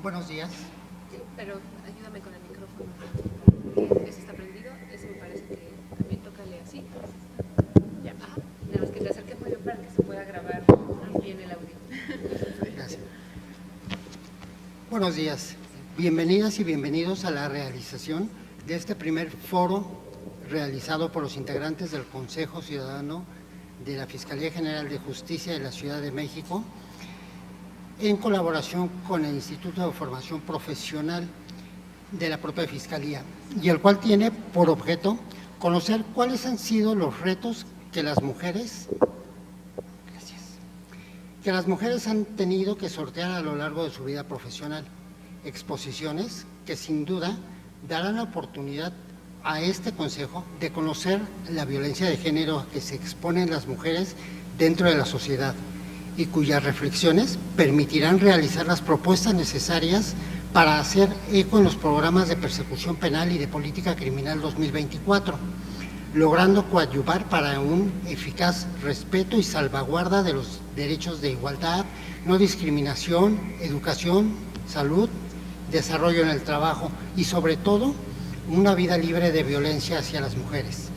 Buenos días. Sí, pero ayúdame con el micrófono. ¿Ese está prendido? Ese me parece que también tócale así. Ya. Ajá. Nada más que te acerques muy bien para que se pueda grabar bien el audio. Gracias. Buenos días. Bienvenidas y bienvenidos a la realización de este primer foro realizado por los integrantes del Consejo Ciudadano de la Fiscalía General de Justicia de la Ciudad de México, en colaboración con el Instituto de Formación Profesional de la propia Fiscalía, y el cual tiene por objeto conocer cuáles han sido los retos que las mujeres han tenido que sortear a lo largo de su vida profesional. Exposiciones que sin duda darán la oportunidad a este Consejo de conocer la violencia de género a que se exponen las mujeres dentro de la sociedad, y cuyas reflexiones permitirán realizar las propuestas necesarias para hacer eco en los programas de persecución penal y de política criminal 2024, logrando coadyuvar para un eficaz respeto y salvaguarda de los derechos de igualdad, no discriminación, educación, salud, desarrollo en el trabajo y, sobre todo, una vida libre de violencia hacia las mujeres,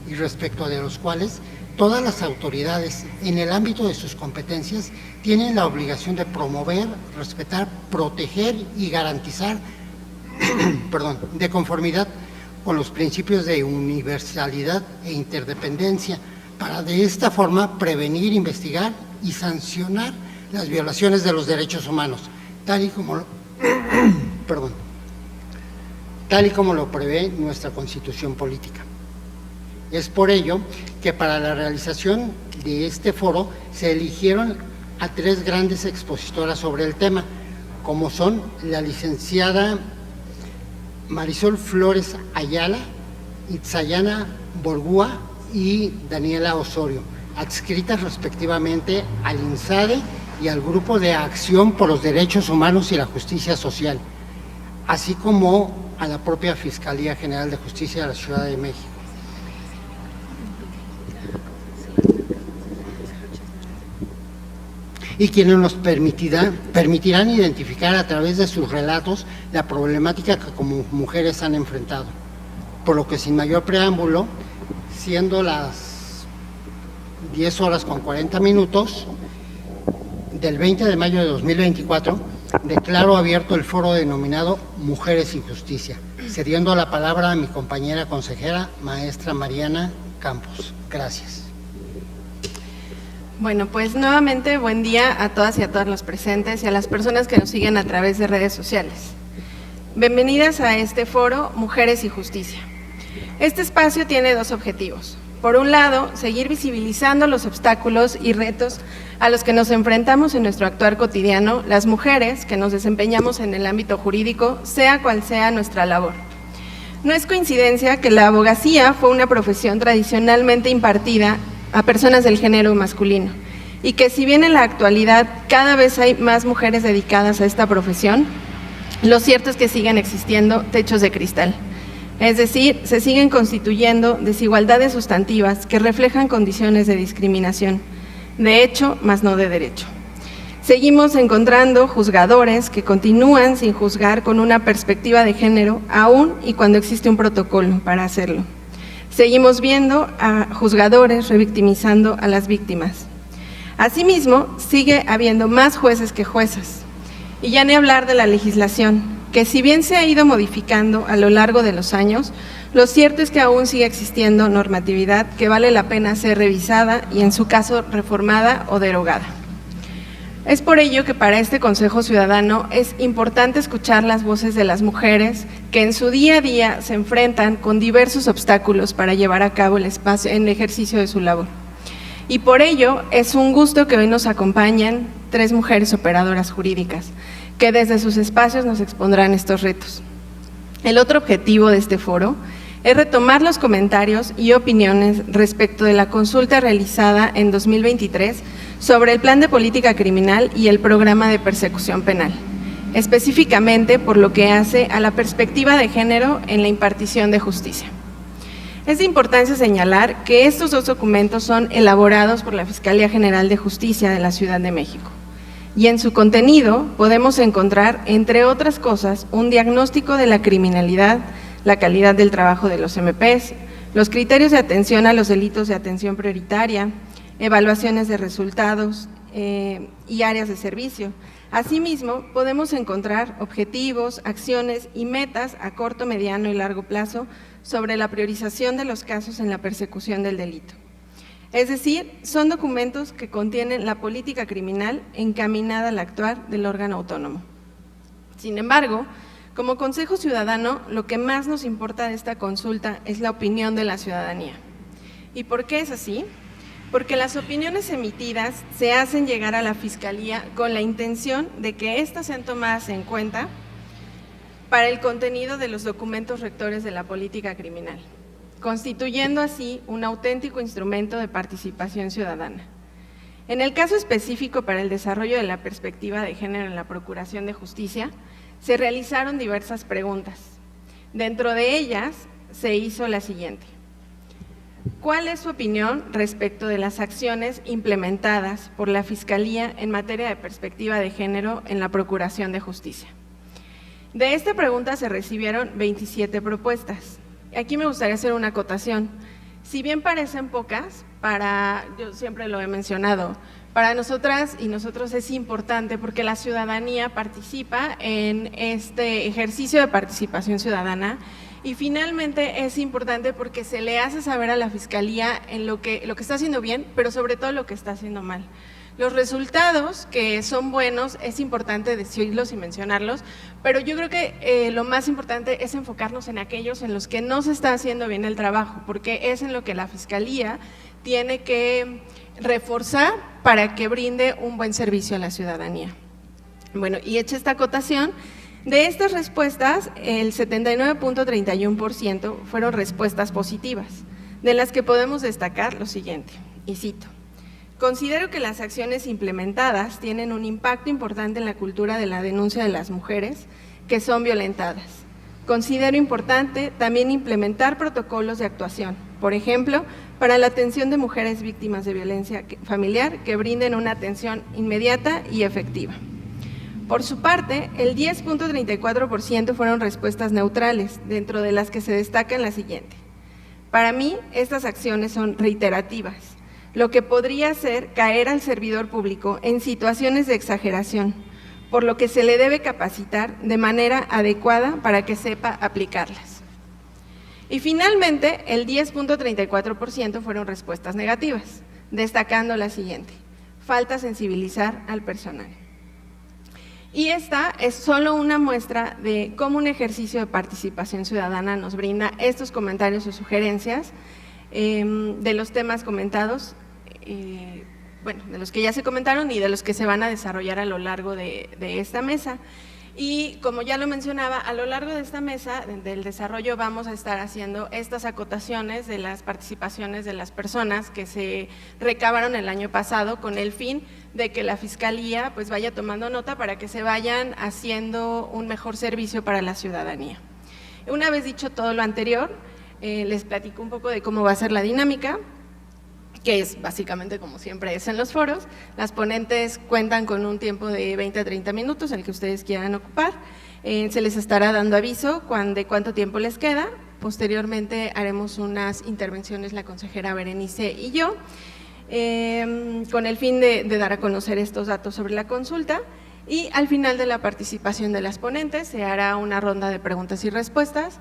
y respecto de los cuales todas las autoridades, en el ámbito de sus competencias, tienen la obligación de promover, respetar, proteger y garantizar, de conformidad con los principios de universalidad e interdependencia, para de esta forma prevenir, investigar y sancionar las violaciones de los derechos humanos, tal y como lo prevé nuestra Constitución política. Es por ello que para la realización de este foro se eligieron a tres grandes expositoras sobre el tema, como son la licenciada Marisol Flores Ayala, Itzayana Borgúa y Daniela Osorio, adscritas respectivamente al INSADE y al Grupo de Acción por los Derechos Humanos y la Justicia Social, así como a la propia Fiscalía General de Justicia de la Ciudad de México. Y quienes nos permitirán identificar a través de sus relatos la problemática que como mujeres han enfrentado. Por lo que, sin mayor preámbulo, siendo las 10:40 del 20 de mayo de 2024, declaro abierto el foro denominado Mujeres y Justicia, cediendo la palabra a mi compañera consejera, maestra Mariana Campos. Gracias. Bueno, pues nuevamente buen día a todas y a todos los presentes y a las personas que nos siguen a través de redes sociales. Bienvenidas a este foro Mujeres y Justicia. Este espacio tiene dos objetivos. Por un lado, seguir visibilizando los obstáculos y retos a los que nos enfrentamos en nuestro actuar cotidiano, las mujeres que nos desempeñamos en el ámbito jurídico, sea cual sea nuestra labor. No es coincidencia que la abogacía fue una profesión tradicionalmente impartida a personas del género masculino, y que si bien en la actualidad cada vez hay más mujeres dedicadas a esta profesión, lo cierto es que siguen existiendo techos de cristal. Es decir, se siguen constituyendo desigualdades sustantivas que reflejan condiciones de discriminación, de hecho, más no de derecho. Seguimos encontrando juzgadores que continúan sin juzgar con una perspectiva de género, aún y cuando existe un protocolo para hacerlo. Seguimos viendo a juzgadores revictimizando a las víctimas. Asimismo, sigue habiendo más jueces que juezas. Y ya ni hablar de la legislación, que si bien se ha ido modificando a lo largo de los años, lo cierto es que aún sigue existiendo normatividad que vale la pena ser revisada y, en su caso, reformada o derogada. Es por ello que para este Consejo Ciudadano es importante escuchar las voces de las mujeres que en su día a día se enfrentan con diversos obstáculos para llevar a cabo el ejercicio de su labor. Y por ello es un gusto que hoy nos acompañen tres mujeres operadoras jurídicas, que desde sus espacios nos expondrán estos retos. El otro objetivo de este foro es retomar los comentarios y opiniones respecto de la consulta realizada en 2023 sobre el Plan de Política Criminal y el Programa de Persecución Penal, específicamente por lo que hace a la perspectiva de género en la impartición de justicia. Es de importancia señalar que estos dos documentos son elaborados por la Fiscalía General de Justicia de la Ciudad de México. y en su contenido podemos encontrar, entre otras cosas, un diagnóstico de la criminalidad, la calidad del trabajo de los MPs, los criterios de atención a los delitos de atención prioritaria, evaluaciones de resultados y áreas de servicio. Asimismo, podemos encontrar objetivos, acciones y metas a corto, mediano y largo plazo sobre la priorización de los casos en la persecución del delito. Es decir, son documentos que contienen la política criminal encaminada al actuar del órgano autónomo. Sin embargo, como Consejo Ciudadano, lo que más nos importa de esta consulta es la opinión de la ciudadanía. ¿Y por qué es así? Porque las opiniones emitidas se hacen llegar a la Fiscalía con la intención de que éstas sean tomadas en cuenta para el contenido de los documentos rectores de la política criminal, constituyendo así un auténtico instrumento de participación ciudadana. En el caso específico para el desarrollo de la perspectiva de género en la Procuración de Justicia, se realizaron diversas preguntas. Dentro de ellas se hizo la siguiente: ¿cuál es su opinión respecto de las acciones implementadas por la Fiscalía en materia de perspectiva de género en la Procuración de Justicia? De esta pregunta se recibieron 27 propuestas. Aquí me gustaría hacer una acotación. Si bien parecen pocas, yo siempre lo he mencionado, para nosotras y nosotros es importante porque la ciudadanía participa en este ejercicio de participación ciudadana y finalmente es importante porque se le hace saber a la Fiscalía en lo que está haciendo bien, pero sobre todo lo que está haciendo mal. Los resultados que son buenos es importante decirlos y mencionarlos, pero yo creo que lo más importante es enfocarnos en aquellos en los que no se está haciendo bien el trabajo, porque es en lo que la Fiscalía tiene que reforzar para que brinde un buen servicio a la ciudadanía. Bueno, y hecha esta acotación, de estas respuestas, el 79.31% fueron respuestas positivas, de las que podemos destacar lo siguiente, y cito: considero que las acciones implementadas tienen un impacto importante en la cultura de la denuncia de las mujeres que son violentadas. Considero importante también implementar protocolos de actuación, por ejemplo, para la atención de mujeres víctimas de violencia familiar que brinden una atención inmediata y efectiva. Por su parte, el 10.34% fueron respuestas neutrales, dentro de las que se destacan la siguiente: para mí, estas acciones son reiterativas, lo que podría hacer caer al servidor público en situaciones de exageración, por lo que se le debe capacitar de manera adecuada para que sepa aplicarlas. Y finalmente, el 10.34% fueron respuestas negativas, destacando la siguiente: falta sensibilizar al personal. Y esta es solo una muestra de cómo un ejercicio de participación ciudadana nos brinda estos comentarios o sugerencias de los temas comentados, bueno, de los que ya se comentaron y de los que se van a desarrollar a lo largo de esta mesa. Y como ya lo mencionaba, a lo largo de esta mesa del desarrollo vamos a estar haciendo estas acotaciones de las participaciones de las personas que se recabaron el año pasado, con el fin de que la Fiscalía pues vaya tomando nota para que se vayan haciendo un mejor servicio para la ciudadanía. Una vez dicho todo lo anterior, les platico un poco de cómo va a ser la dinámica, que es básicamente como siempre es en los foros. Las ponentes cuentan con un tiempo de 20 a 30 minutos, el que ustedes quieran ocupar. Se les estará dando aviso de cuánto tiempo les queda. Posteriormente haremos unas intervenciones la consejera Berenice y yo, con el fin de dar a conocer estos datos sobre la consulta. Y al final de la participación de las ponentes se hará una ronda de preguntas y respuestas.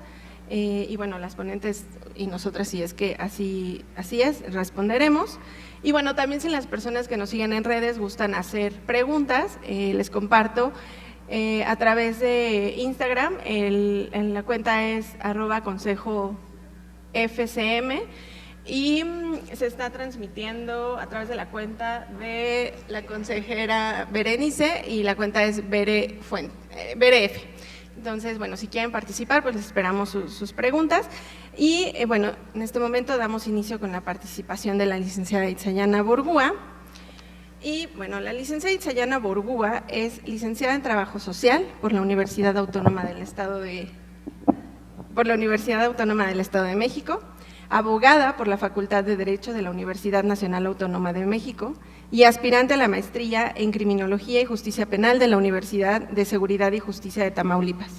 Y bueno, las ponentes y nosotras, si es que así es, responderemos. Y bueno, también si las personas que nos siguen en redes gustan hacer preguntas, les comparto a través de Instagram, en la cuenta es @consejofcm y se está transmitiendo a través de la cuenta de la consejera Berenice y la cuenta es BereF. Entonces, bueno, si quieren participar, pues les esperamos sus preguntas. Y bueno, en este momento damos inicio con la participación de la licenciada Itzayana Borgúa. Y bueno, la licenciada Itzayana Borgúa es licenciada en Trabajo Social por la Universidad Autónoma del Estado de México. abogada por la Facultad de Derecho de la Universidad Nacional Autónoma de México y aspirante a la maestría en Criminología y Justicia Penal de la Universidad de Seguridad y Justicia de Tamaulipas.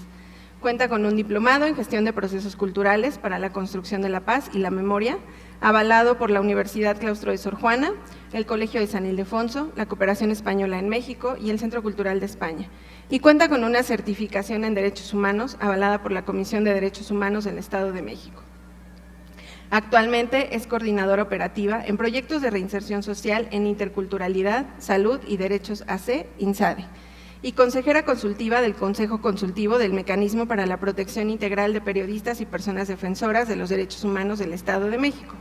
Cuenta con un diplomado en Gestión de Procesos Culturales para la Construcción de la Paz y la Memoria, avalado por la Universidad Claustro de Sor Juana, el Colegio de San Ildefonso, la Cooperación Española en México y el Centro Cultural de España. Y cuenta con una certificación en Derechos Humanos, avalada por la Comisión de Derechos Humanos del Estado de México. Actualmente es coordinadora operativa en proyectos de reinserción social en interculturalidad, salud y derechos AC, INSADE, y consejera consultiva del Consejo Consultivo del Mecanismo para la Protección Integral de Periodistas y Personas Defensoras de los Derechos Humanos del Estado de México.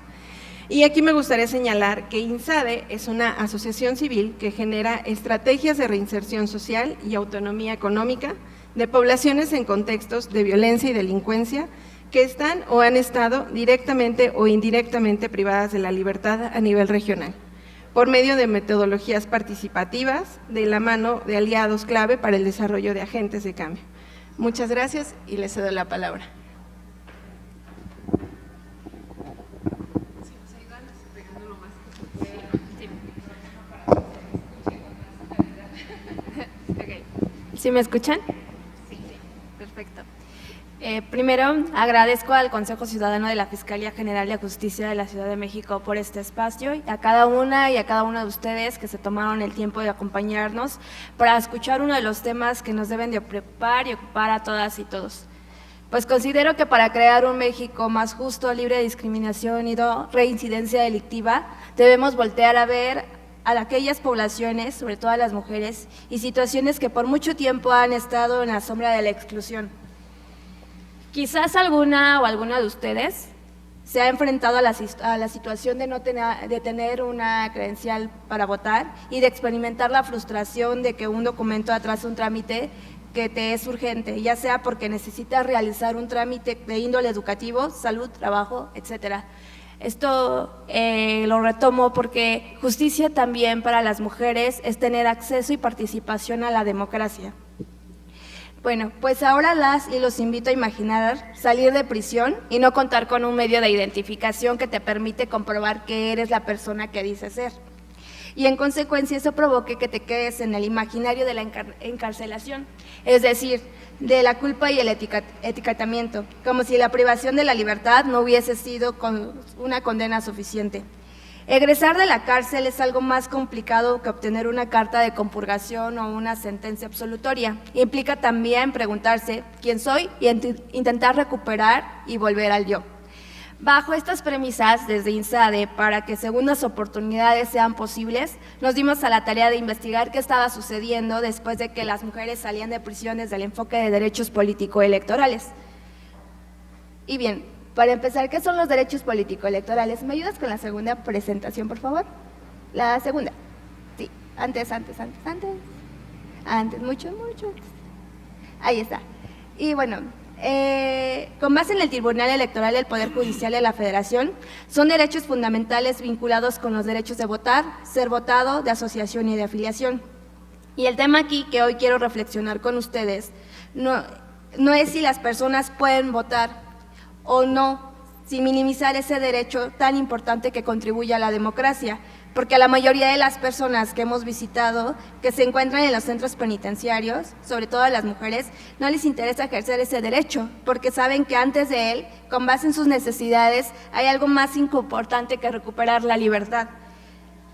Y aquí me gustaría señalar que INSADE es una asociación civil que genera estrategias de reinserción social y autonomía económica de poblaciones en contextos de violencia y delincuencia que están o han estado directamente o indirectamente privadas de la libertad a nivel regional, por medio de metodologías participativas, de la mano de aliados clave para el desarrollo de agentes de cambio. Muchas gracias y les cedo la palabra. ¿Sí me escuchan? Sí, perfecto. Primero, agradezco al Consejo Ciudadano de la Fiscalía General de Justicia de la Ciudad de México por este espacio y a cada una y a cada uno de ustedes que se tomaron el tiempo de acompañarnos para escuchar uno de los temas que nos deben de preocupar y ocupar a todas y todos. Pues considero que para crear un México más justo, libre de discriminación y de reincidencia delictiva, debemos voltear a ver a aquellas poblaciones, sobre todo a las mujeres, y situaciones que por mucho tiempo han estado en la sombra de la exclusión. Quizás alguna o alguna de ustedes se ha enfrentado a la situación de no tener una credencial para votar y de experimentar la frustración de que un documento atrase un trámite que te es urgente, ya sea porque necesitas realizar un trámite de índole educativo, salud, trabajo, etcétera. Esto lo retomo porque justicia también para las mujeres es tener acceso y participación a la democracia. Bueno, pues ahora las y los invito a imaginar salir de prisión y no contar con un medio de identificación que te permite comprobar que eres la persona que dices ser. Y en consecuencia eso provoque que te quedes en el imaginario de la encarcelación, es decir, de la culpa y el etiquetamiento, como si la privación de la libertad no hubiese sido una condena suficiente. Egresar de la cárcel es algo más complicado que obtener una carta de compurgación o una sentencia absolutoria. Implica también preguntarse quién soy y intentar recuperar y volver al yo. Bajo estas premisas, desde INSADE, para que segundas oportunidades sean posibles, nos dimos a la tarea de investigar qué estaba sucediendo después de que las mujeres salían de prisión desde el enfoque de derechos político-electorales. Y bien, para empezar, ¿qué son los derechos político-electorales? ¿Me ayudas con la segunda presentación, por favor? La segunda. Sí, antes, mucho antes. Ahí está. Y bueno, con base en el Tribunal Electoral del Poder Judicial de la Federación, son derechos fundamentales vinculados con los derechos de votar, ser votado, de asociación y de afiliación. Y el tema aquí que hoy quiero reflexionar con ustedes no es si las personas pueden votar o no, sin minimizar ese derecho tan importante que contribuye a la democracia, porque a la mayoría de las personas que hemos visitado, que se encuentran en los centros penitenciarios, sobre todo a las mujeres, no les interesa ejercer ese derecho, porque saben que antes de él, con base en sus necesidades, hay algo más importante que recuperar la libertad.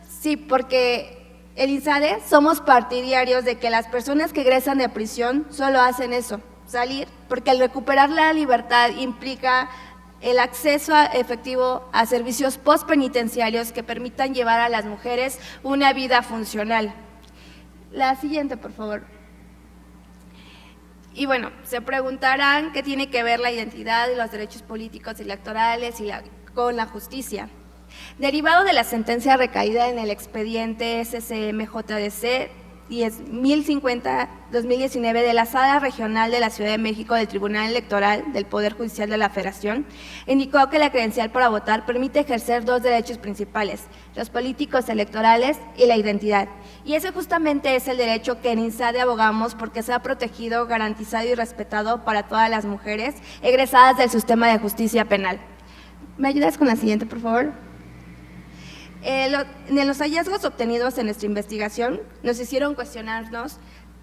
Sí, porque el INSADE somos partidarios de que las personas que egresan de prisión solo hacen eso, salir, porque el recuperar la libertad implica el acceso efectivo a servicios postpenitenciarios que permitan llevar a las mujeres una vida funcional. La siguiente, por favor. Y bueno, se preguntarán qué tiene que ver la identidad y los derechos políticos y electorales con la justicia. Derivado de la sentencia recaída en el expediente SCM-JDC 10.050-2019 de la Sala Regional de la Ciudad de México del Tribunal Electoral del Poder Judicial de la Federación, indicó que la credencial para votar permite ejercer dos derechos principales, los políticos electorales y la identidad. Y ese justamente es el derecho que en INSADE abogamos porque se ha protegido, garantizado y respetado para todas las mujeres egresadas del sistema de justicia penal. ¿Me ayudas con la siguiente, por favor? En los hallazgos obtenidos en nuestra investigación nos hicieron cuestionarnos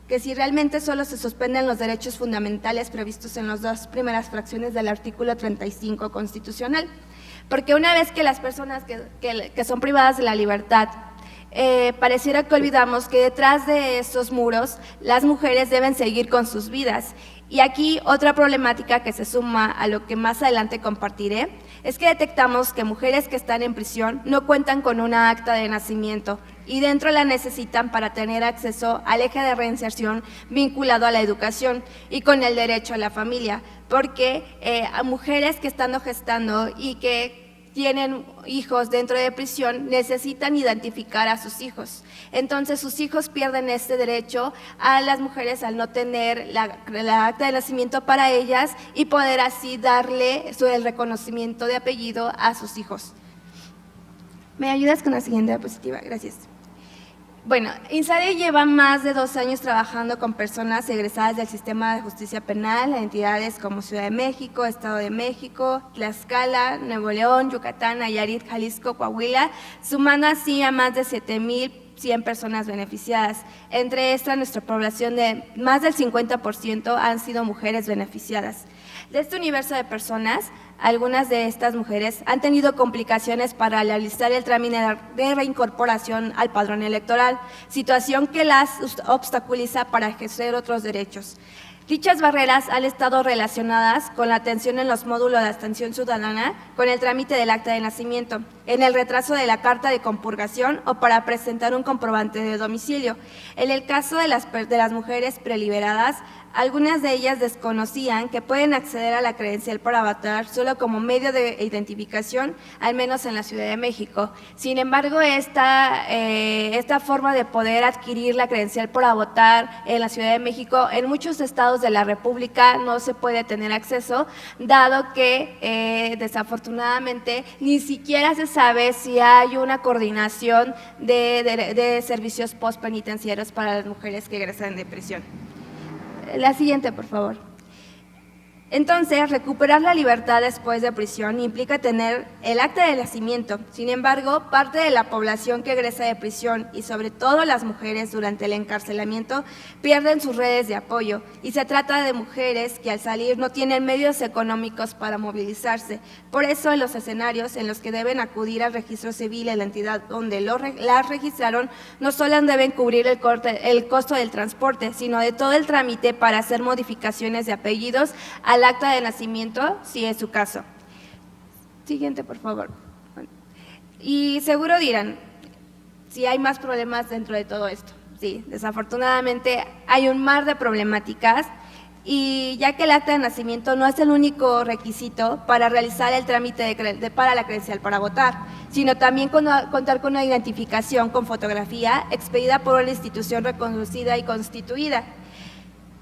que si realmente solo se suspenden los derechos fundamentales previstos en las dos primeras fracciones del artículo 35 constitucional, porque una vez que las personas que son privadas de la libertad, pareciera que olvidamos que detrás de estos muros las mujeres deben seguir con sus vidas. Y aquí otra problemática que se suma a lo que más adelante compartiré es que detectamos que mujeres que están en prisión no cuentan con una acta de nacimiento y dentro la necesitan para tener acceso al eje de reinserción vinculado a la educación y con el derecho a la familia, porque a mujeres que están gestando y que tienen hijos dentro de prisión, necesitan identificar a sus hijos. Entonces, sus hijos pierden este derecho a las mujeres al no tener la acta de nacimiento para ellas y poder así darle el reconocimiento de apellido a sus hijos. ¿Me ayudas con la siguiente diapositiva? Gracias. Bueno, INSARE lleva más de 2 años trabajando con personas egresadas del sistema de justicia penal en entidades como Ciudad de México, Estado de México, Tlaxcala, Nuevo León, Yucatán, Nayarit, Jalisco, Coahuila, sumando así a más de 7,100 personas beneficiadas. Entre estas, nuestra población de más del 50% han sido mujeres beneficiadas. De este universo de personas, algunas de estas mujeres han tenido complicaciones para realizar el trámite de reincorporación al padrón electoral, situación que las obstaculiza para ejercer otros derechos. Dichas barreras han estado relacionadas con la atención en los módulos de atención ciudadana, con el trámite del acta de nacimiento, en el retraso de la carta de compurgación o para presentar un comprobante de domicilio. En el caso de las mujeres preliberadas, algunas de ellas desconocían que pueden acceder a la credencial para votar solo como medio de identificación, al menos en la Ciudad de México. Sin embargo, esta forma de poder adquirir la credencial para votar en la Ciudad de México, en muchos estados de la República no se puede tener acceso, dado que desafortunadamente ni siquiera se sabe si hay una coordinación de servicios postpenitenciarios para las mujeres que egresan de prisión. La siguiente, por favor. Entonces, recuperar la libertad después de prisión implica tener el acta de nacimiento. Sin embargo, parte de la población que egresa de prisión y sobre todo las mujeres durante el encarcelamiento pierden sus redes de apoyo y se trata de mujeres que al salir no tienen medios económicos para movilizarse. Por eso, en los escenarios en los que deben acudir al registro civil en la entidad donde las registraron, no solo deben cubrir el costo del transporte, sino de todo el trámite para hacer modificaciones de apellidos al acta de nacimiento, si es su caso. Siguiente, por favor. Y seguro dirán, si hay más problemas dentro de todo esto. Sí, desafortunadamente hay un mar de problemáticas y ya que el acta de nacimiento no es el único requisito para realizar el trámite para la credencial para votar, sino también contar con una identificación con fotografía expedida por una institución reconocida y constituida.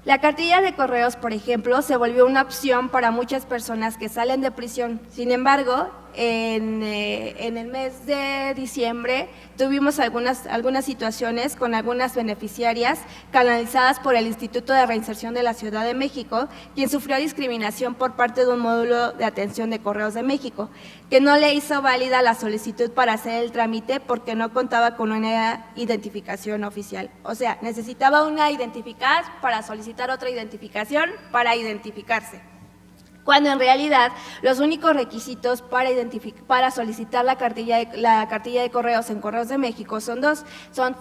La cartilla de correos, por ejemplo, se volvió una opción para muchas personas que salen de prisión. Sin embargo, en el mes de diciembre tuvimos algunas situaciones con algunas beneficiarias canalizadas por el Instituto de Reinserción de la Ciudad de México, quien sufrió discriminación por parte de un módulo de atención de Correos de México, que no le hizo válida la solicitud para hacer el trámite porque no contaba con una identificación oficial. O sea, necesitaba una identificada para solicitar otra identificación para identificarse, cuando en realidad los únicos requisitos para solicitar la cartilla de correos en Correos de México son dos, son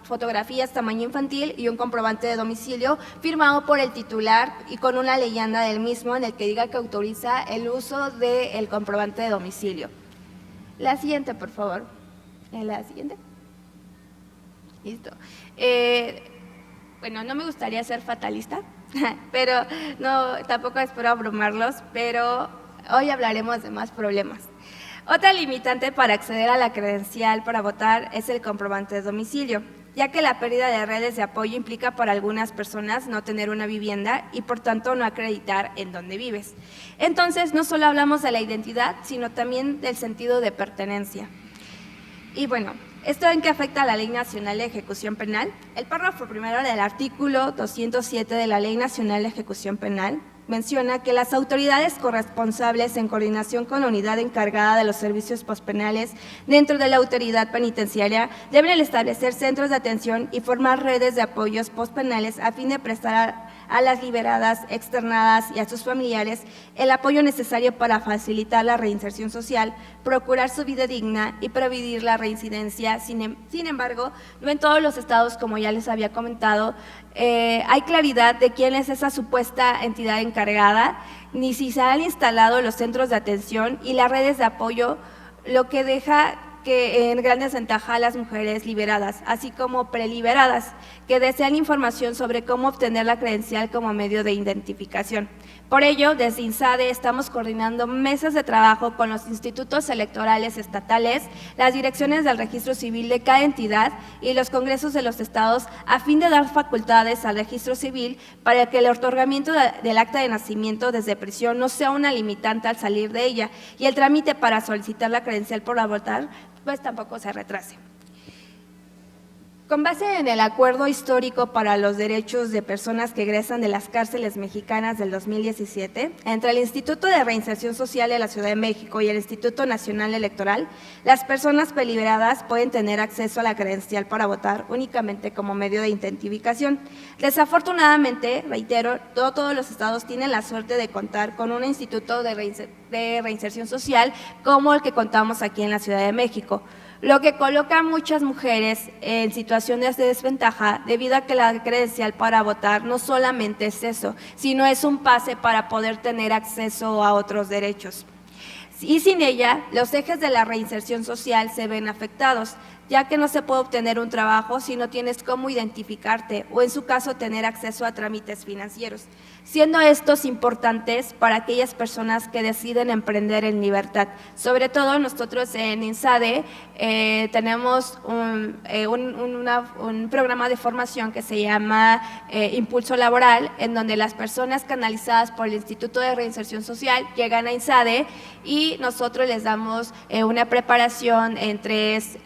fotografías tamaño infantil y un comprobante de domicilio firmado por el titular y con una leyenda del mismo en el que diga que autoriza el uso del comprobante de domicilio. La siguiente, por favor. La siguiente. Listo. Bueno, no me gustaría ser fatalista, pero no, tampoco espero abrumarlos, pero hoy hablaremos de más problemas. Otra limitante para acceder a la credencial para votar es el comprobante de domicilio, ya que la pérdida de redes de apoyo implica para algunas personas no tener una vivienda y por tanto no acreditar en dónde vives. Entonces, no solo hablamos de la identidad, sino también del sentido de pertenencia. Y bueno, ¿esto en qué afecta a la Ley Nacional de Ejecución Penal? El párrafo primero del artículo 207 de la Ley Nacional de Ejecución Penal menciona que las autoridades corresponsables, en coordinación con la unidad encargada de los servicios pospenales dentro de la autoridad penitenciaria, deben establecer centros de atención y formar redes de apoyos pospenales a fin de prestar a las liberadas, externadas y a sus familiares el apoyo necesario para facilitar la reinserción social, procurar su vida digna y prevenir la reincidencia. Sin embargo, no en todos los estados, como ya les había comentado, hay claridad de quién es esa supuesta entidad encargada, ni si se han instalado los centros de atención y las redes de apoyo, lo que deja que en gran desventaja a las mujeres liberadas, así como preliberadas, que desean información sobre cómo obtener la credencial como medio de identificación. Por ello, desde INSADE estamos coordinando mesas de trabajo con los institutos electorales estatales, las direcciones del registro civil de cada entidad y los congresos de los estados a fin de dar facultades al registro civil para que el otorgamiento del acta de nacimiento desde prisión no sea una limitante al salir de ella y el trámite para solicitar la credencial por votar pues tampoco se retrase. Con base en el Acuerdo Histórico para los Derechos de Personas que egresan de las cárceles mexicanas del 2017, entre el Instituto de Reinserción Social de la Ciudad de México y el Instituto Nacional Electoral, las personas preliberadas pueden tener acceso a la credencial para votar únicamente como medio de identificación. Desafortunadamente, reitero, no todos los estados tienen la suerte de contar con un instituto de reinserción social como el que contamos aquí en la Ciudad de México, lo que coloca a muchas mujeres en situaciones de desventaja debido a que la credencial para votar no solamente es eso, sino es un pase para poder tener acceso a otros derechos. Y sin ella, los ejes de la reinserción social se ven afectados, ya que no se puede obtener un trabajo si no tienes cómo identificarte o en su caso tener acceso a trámites financieros, siendo estos importantes para aquellas personas que deciden emprender en libertad. Sobre todo nosotros en INSADE tenemos un programa de formación que se llama Impulso Laboral, en donde las personas canalizadas por el Instituto de Reinserción Social llegan a INSADE y nosotros les damos una preparación en 3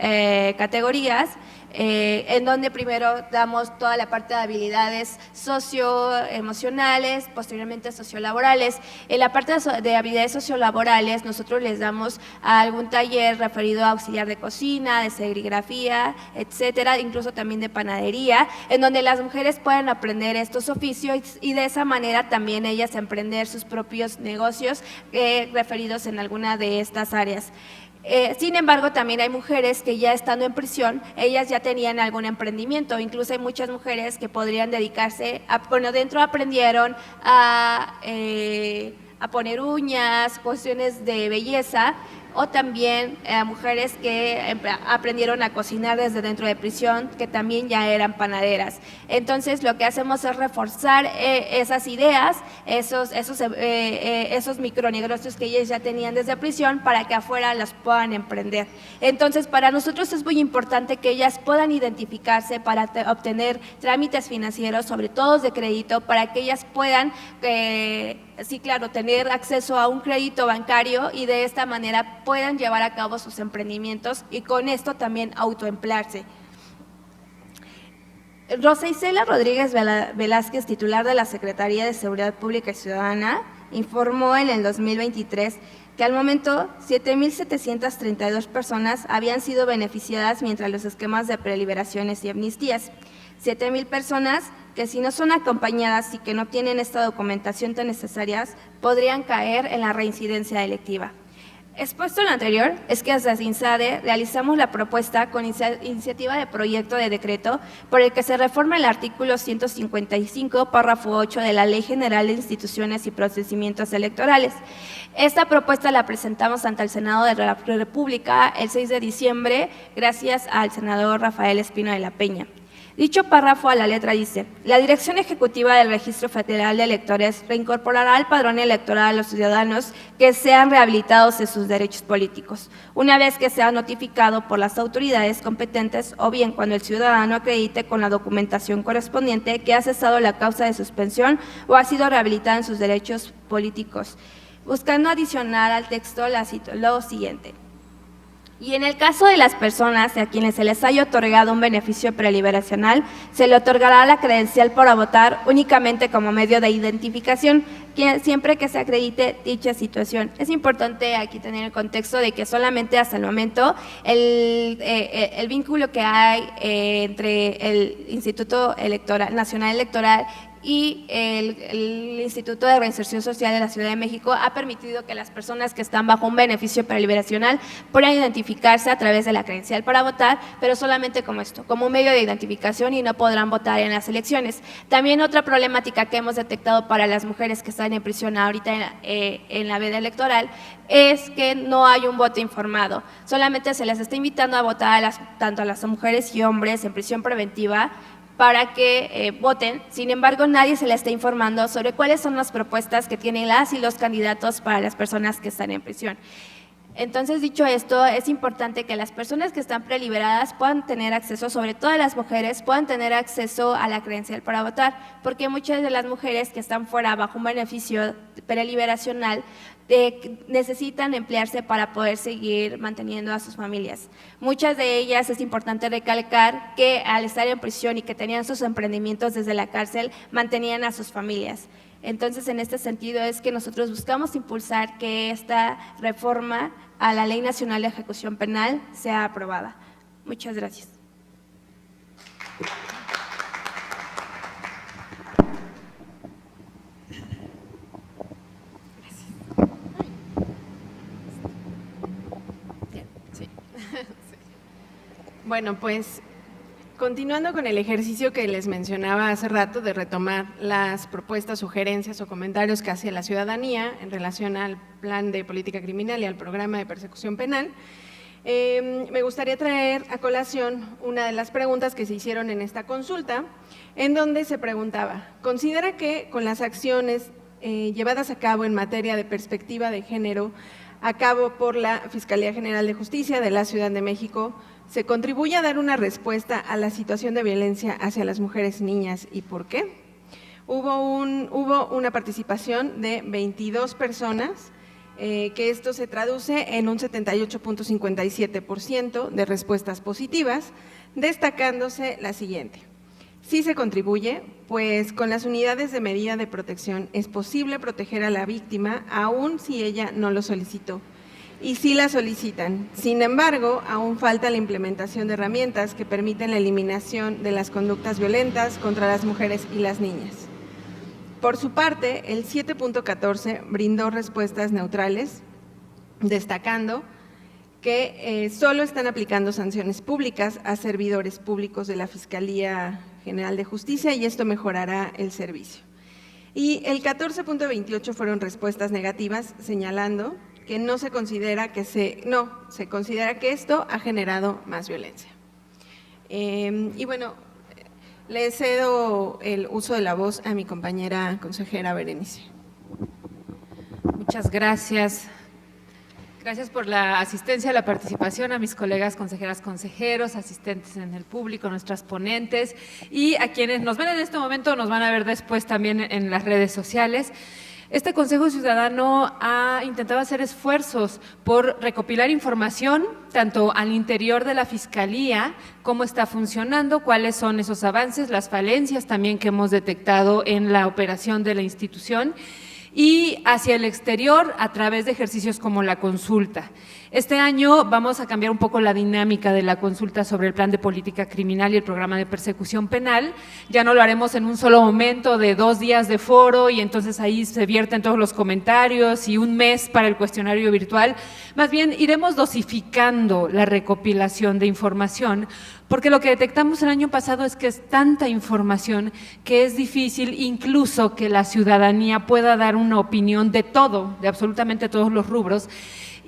categorías, en donde primero damos toda la parte de habilidades socioemocionales, posteriormente sociolaborales. En la parte de habilidades sociolaborales nosotros les damos algún taller referido a auxiliar de cocina, de serigrafía, etcétera, incluso también de panadería, en donde las mujeres pueden aprender estos oficios y de esa manera también ellas emprender sus propios negocios referidos en alguna de estas áreas. Sin embargo, también hay mujeres que ya estando en prisión, ellas ya tenían algún emprendimiento, incluso hay muchas mujeres que podrían dedicarse dentro aprendieron a poner uñas, cuestiones de belleza, o también mujeres que aprendieron a cocinar desde dentro de prisión, que también ya eran panaderas. Entonces, lo que hacemos es reforzar esas ideas, esos micronegocios que ellas ya tenían desde prisión para que afuera las puedan emprender. Entonces, para nosotros es muy importante que ellas puedan identificarse para obtener trámites financieros, sobre todo de crédito, para que ellas puedan sí, claro, tener acceso a un crédito bancario y de esta manera puedan llevar a cabo sus emprendimientos y con esto también autoemplearse. Rosa Isela Rodríguez Velázquez, titular de la Secretaría de Seguridad Pública y Ciudadana, informó en el 2023 que al momento 7.732 personas habían sido beneficiadas mientras los esquemas de preliberaciones y amnistías. 7,000 personas que si no son acompañadas y que no tienen esta documentación tan necesarias, podrían caer en la reincidencia delictiva. Expuesto lo anterior, es que desde INSADE realizamos la propuesta con iniciativa de proyecto de decreto por el que se reforma el artículo 155, párrafo 8 de la Ley General de Instituciones y Procedimientos Electorales. Esta propuesta la presentamos ante el Senado de la República el 6 de diciembre, gracias al senador Rafael Espino de la Peña. Dicho párrafo a la letra dice: la Dirección Ejecutiva del Registro Federal de Electores reincorporará al padrón electoral a los ciudadanos que sean rehabilitados de sus derechos políticos, una vez que sea notificado por las autoridades competentes o bien cuando el ciudadano acredite con la documentación correspondiente que ha cesado la causa de suspensión o ha sido rehabilitado en sus derechos políticos. Buscando adicionar al texto lo siguiente. Y en el caso de las personas a quienes se les haya otorgado un beneficio preliberacional, se le otorgará la credencial para votar únicamente como medio de identificación, siempre que se acredite dicha situación. Es importante aquí tener el contexto de que solamente hasta el momento el vínculo que hay entre el Instituto Nacional Electoral y el Instituto de Reinserción Social de la Ciudad de México ha permitido que las personas que están bajo un beneficio preliberacional puedan identificarse a través de la credencial para votar, pero solamente como esto, como un medio de identificación, y no podrán votar en las elecciones. También otra problemática que hemos detectado para las mujeres que están en prisión ahorita en la veda electoral es que no hay un voto informado, solamente se les está invitando a votar tanto a las mujeres y hombres en prisión preventiva para que voten. Sin embargo, nadie se le está informando sobre cuáles son las propuestas que tienen las y los candidatos para las personas que están en prisión. Entonces, dicho esto, es importante que las personas que están preliberadas puedan tener acceso, sobre todo las mujeres, puedan tener acceso a la credencial para votar, porque muchas de las mujeres que están fuera bajo un beneficio preliberacional necesitan emplearse para poder seguir manteniendo a sus familias. Muchas de ellas, es importante recalcar que al estar en prisión y que tenían sus emprendimientos desde la cárcel, mantenían a sus familias. Entonces, en este sentido es que nosotros buscamos impulsar que esta reforma a la Ley Nacional de Ejecución Penal sea aprobada. Muchas gracias. Bueno, pues continuando con el ejercicio que les mencionaba hace rato de retomar las propuestas, sugerencias o comentarios que hace la ciudadanía en relación al plan de política criminal y al programa de persecución penal, me gustaría traer a colación una de las preguntas que se hicieron en esta consulta, en donde se preguntaba: ¿considera que con las acciones llevadas a cabo en materia de perspectiva de género a cabo por la Fiscalía General de Justicia de la Ciudad de México se contribuye a dar una respuesta a la situación de violencia hacia las mujeres y niñas, y por qué? Hubo una participación de 22 personas, que esto se traduce en un 78.57% de respuestas positivas, destacándose la siguiente: sí se contribuye, pues con las unidades de medida de protección es posible proteger a la víctima aun si ella no lo solicitó. Y sí la solicitan. Sin embargo, aún falta la implementación de herramientas que permiten la eliminación de las conductas violentas contra las mujeres y las niñas. Por su parte, el 7.14 brindó respuestas neutrales, destacando que solo están aplicando sanciones públicas a servidores públicos de la Fiscalía General de Justicia y esto mejorará el servicio. Y el 14.28 fueron respuestas negativas, señalando que se considera que esto ha generado más violencia. Y bueno, le cedo el uso de la voz a mi compañera consejera Berenice. Muchas gracias. Gracias por la asistencia, la participación, a mis colegas consejeras, consejeros, asistentes en el público, nuestras ponentes y a quienes nos ven en este momento, nos van a ver después también en las redes sociales. Este Consejo Ciudadano ha intentado hacer esfuerzos por recopilar información, tanto al interior de la Fiscalía, cómo está funcionando, cuáles son esos avances, las falencias también que hemos detectado en la operación de la institución, y hacia el exterior a través de ejercicios como la consulta. Este año vamos a cambiar un poco la dinámica de la consulta sobre el plan de política criminal y el programa de persecución penal. Ya no lo haremos en un solo momento de 2 días de foro y entonces ahí se vierten todos los comentarios y un mes para el cuestionario virtual. Más bien iremos dosificando la recopilación de información, porque lo que detectamos el año pasado es que es tanta información que es difícil incluso que la ciudadanía pueda dar una opinión de todo, de absolutamente todos los rubros,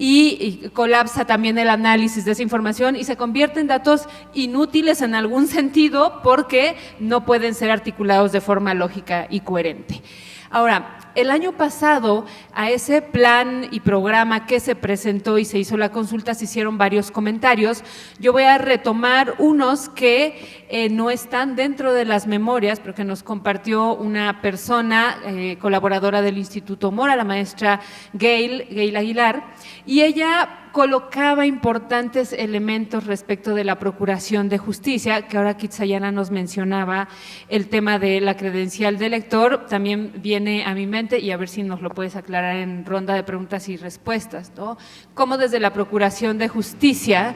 y colapsa también el análisis de esa información y se convierte en datos inútiles en algún sentido porque no pueden ser articulados de forma lógica y coherente. Ahora, el año pasado, a ese plan y programa que se presentó y se hizo la consulta, se hicieron varios comentarios. Yo voy a retomar unos que no están dentro de las memorias, pero que nos compartió una persona, colaboradora del Instituto Mora, la maestra Gail Aguilar, y ella colocaba importantes elementos respecto de la Procuración de Justicia, que ahora Quetzayana nos mencionaba el tema de la credencial de lector, también viene a mi mente, y a ver si nos lo puedes aclarar en ronda de preguntas y respuestas, ¿no? Cómo desde la Procuración de Justicia,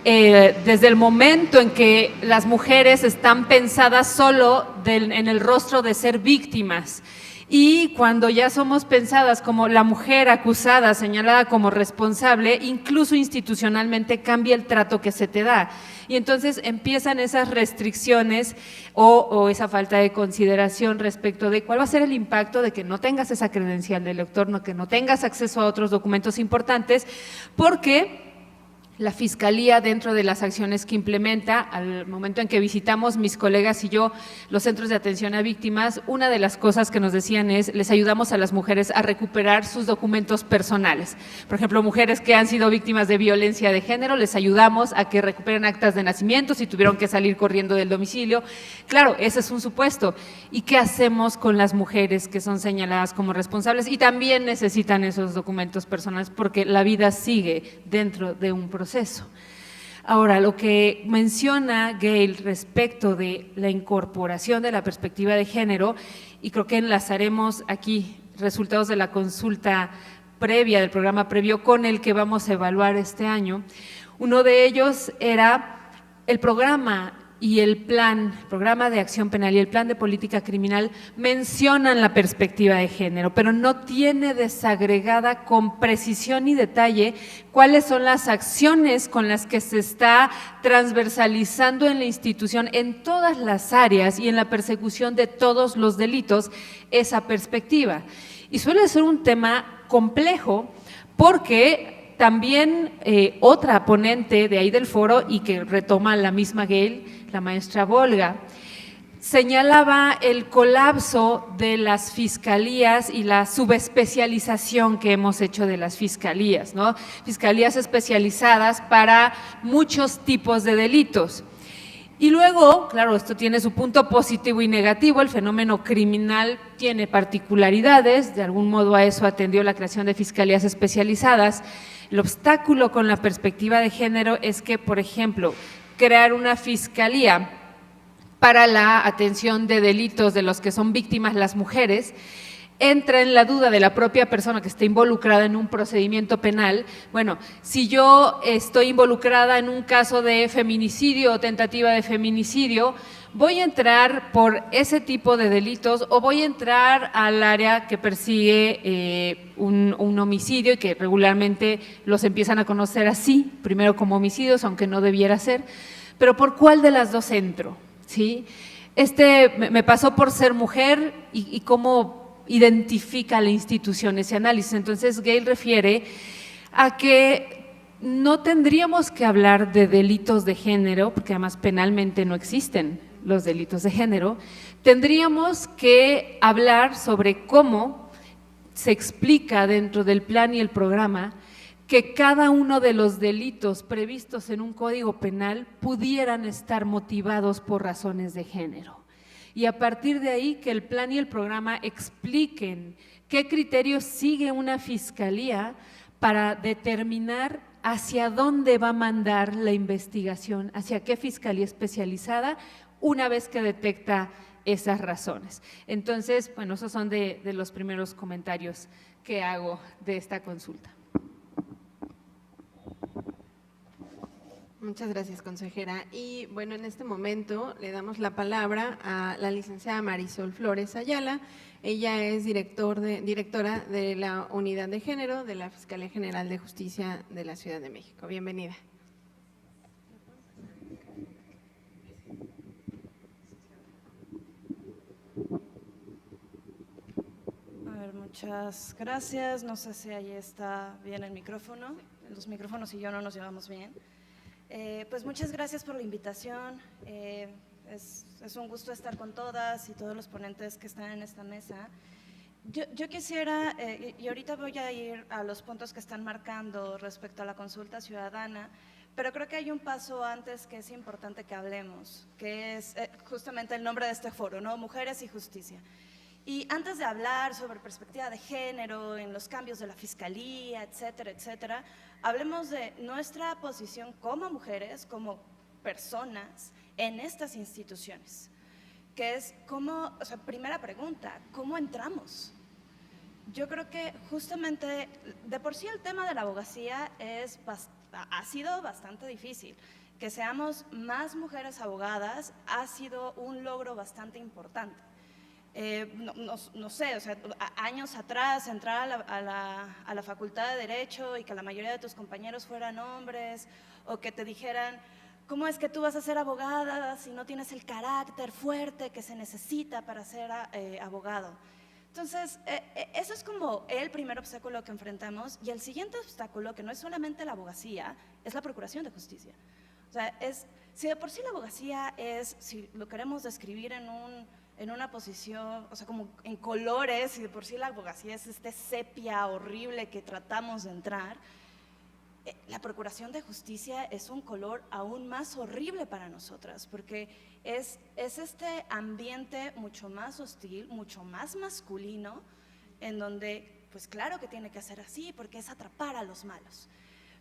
desde el momento en que las mujeres están pensadas solo en el rostro de ser víctimas, y cuando ya somos pensadas como la mujer acusada, señalada como responsable, incluso institucionalmente cambia el trato que se te da. Y entonces empiezan esas restricciones o esa falta de consideración respecto de cuál va a ser el impacto de que no tengas esa credencial de lector, que no tengas acceso a otros documentos importantes, porque la Fiscalía, dentro de las acciones que implementa, al momento en que visitamos mis colegas y yo los centros de atención a víctimas, una de las cosas que nos decían es, les ayudamos a las mujeres a recuperar sus documentos personales. Por ejemplo, mujeres que han sido víctimas de violencia de género, les ayudamos a que recuperen actas de nacimiento si tuvieron que salir corriendo del domicilio. Claro, ese es un supuesto. ¿Y qué hacemos con las mujeres que son señaladas como responsables y también necesitan esos documentos personales porque la vida sigue dentro de un proceso? Ahora, lo que menciona Gail respecto de la incorporación de la perspectiva de género, y creo que enlazaremos aquí resultados de la consulta previa, del programa previo con el que vamos a evaluar este año, uno de ellos era el programa y el programa de acción penal y el plan de política criminal mencionan la perspectiva de género, pero no tiene desagregada con precisión y detalle cuáles son las acciones con las que se está transversalizando en la institución, en todas las áreas y en la persecución de todos los delitos, esa perspectiva. Y suele ser un tema complejo porque también otra ponente de ahí del foro y que retoma la misma Gail, la maestra Volga, señalaba el colapso de las fiscalías y la subespecialización que hemos hecho de las fiscalías, ¿no? Fiscalías especializadas para muchos tipos de delitos. Y luego, claro, esto tiene su punto positivo y negativo, el fenómeno criminal tiene particularidades, de algún modo a eso atendió la creación de fiscalías especializadas. El obstáculo con la perspectiva de género es que, por ejemplo, crear una fiscalía para la atención de delitos de los que son víctimas las mujeres, entra en la duda de la propia persona que está involucrada en un procedimiento penal. Bueno, si yo estoy involucrada en un caso de feminicidio o tentativa de feminicidio, ¿voy a entrar por ese tipo de delitos o voy a entrar al área que persigue un homicidio y que regularmente los empiezan a conocer así, primero como homicidios, aunque no debiera ser? Pero ¿por cuál de las dos entro? ¿Sí? Me pasó por ser mujer y cómo identifica la institución ese análisis. Entonces, Gail refiere a que no tendríamos que hablar de delitos de género, porque además penalmente no existen los delitos de género, tendríamos que hablar sobre cómo se explica dentro del plan y el programa que cada uno de los delitos previstos en un código penal pudieran estar motivados por razones de género. Y a partir de ahí que el plan y el programa expliquen qué criterios sigue una fiscalía para determinar hacia dónde va a mandar la investigación, hacia qué fiscalía especializada, una vez que detecta esas razones. Entonces, bueno, esos son de los primeros comentarios que hago de esta consulta. Muchas gracias, consejera. Y bueno, en este momento le damos la palabra a la licenciada Marisol Flores Ayala. Ella es directora de la Unidad de Género de la Fiscalía General de Justicia de la Ciudad de México. Bienvenida. A ver, muchas gracias. No sé si ahí está bien el micrófono. Los micrófonos y yo no nos llevamos bien. Pues muchas gracias por la invitación. Es un gusto estar con todas y todos los ponentes que están en esta mesa. Yo quisiera, y ahorita voy a ir a los puntos que están marcando respecto a la consulta ciudadana, pero creo que hay un paso antes que es importante que hablemos, que es justamente el nombre de este foro, ¿no? Mujeres y Justicia. Y antes de hablar sobre perspectiva de género, en los cambios de la fiscalía, etcétera, etcétera, hablemos de nuestra posición como mujeres, como personas en estas instituciones, que es cómo, o sea, primera pregunta, ¿cómo entramos? Yo creo que justamente, de por sí el tema de la abogacía ha sido bastante difícil. Que seamos más mujeres abogadas ha sido un logro bastante importante. No sé, o sea, años atrás entrar a la Facultad de Derecho y que la mayoría de tus compañeros fueran hombres, o que te dijeran, ¿cómo es que tú vas a ser abogada si no tienes el carácter fuerte que se necesita para ser abogado? Entonces, eso es como el primer obstáculo que enfrentamos, y el siguiente obstáculo, que no es solamente la abogacía, es la procuración de justicia. O sea, si de por sí la abogacía es, si lo queremos describir en una posición, o sea, como en colores, y de por sí la abogacía es este sepia horrible que tratamos de entrar, la procuración de justicia es un color aún más horrible para nosotras, porque es este ambiente mucho más hostil, mucho más masculino, en donde, pues claro que tiene que ser así, porque es atrapar a los malos.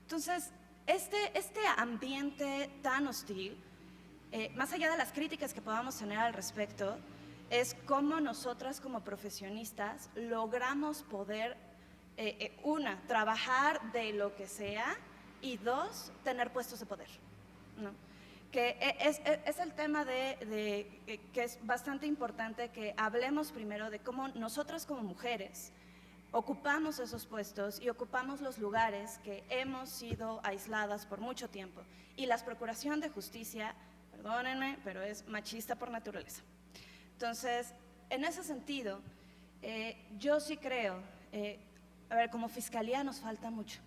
Entonces, este ambiente tan hostil, más allá de las críticas que podamos tener al respecto, es cómo nosotras como profesionistas logramos poder, una, trabajar de lo que sea, y dos, tener puestos de poder, ¿no? Que es el tema que es bastante importante que hablemos primero de cómo nosotras como mujeres ocupamos esos puestos y ocupamos los lugares que hemos sido aisladas por mucho tiempo. Y la procuración de justicia, perdónenme, pero es machista por naturaleza. Entonces, en ese sentido, yo sí creo, a ver, como fiscalía nos falta mucho.